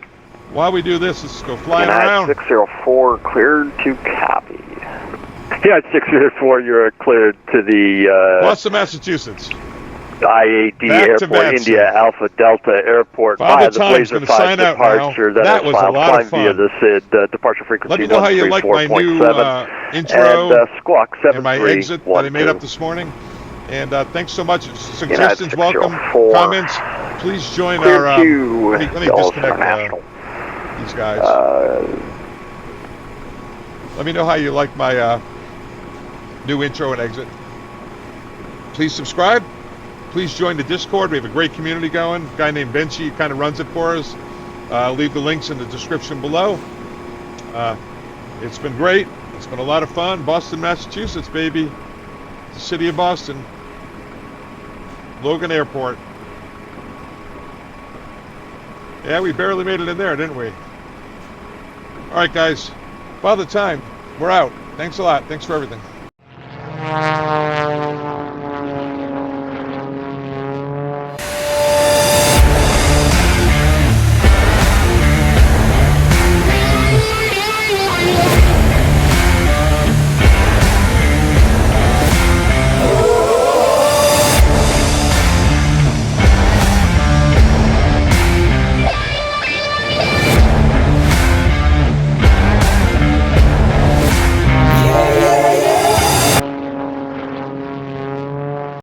While we do this, let's go flying United around. 604, cleared to copy. Yeah, 604, you're cleared to the Boston, Massachusetts. IAD Back to Airport, VATSIM. India Alpha Delta Airport Father via the Time's Blazer gonna 5 sign out now. departure. That was a lot of flying via fun. the SID, departure frequency Let me know how you like my new 134.7, intro and squawk and my exit that I made up 7312. this morning. And thanks so much. Suggestions, United welcome. 604. Comments, please join Clear our... to let me disconnect these guys. Let me know how you like my new intro and exit. Please subscribe. Please join the Discord. We have a great community going. A guy named Benchy kind of runs it for us. Leave the links in the description below. It's been great. It's been a lot of fun. Boston, Massachusetts, baby. The city of Boston. Logan Airport. Yeah, we barely made it in there, didn't we? All right, guys. Father Time, we're out. Thanks a lot. Thanks for everything.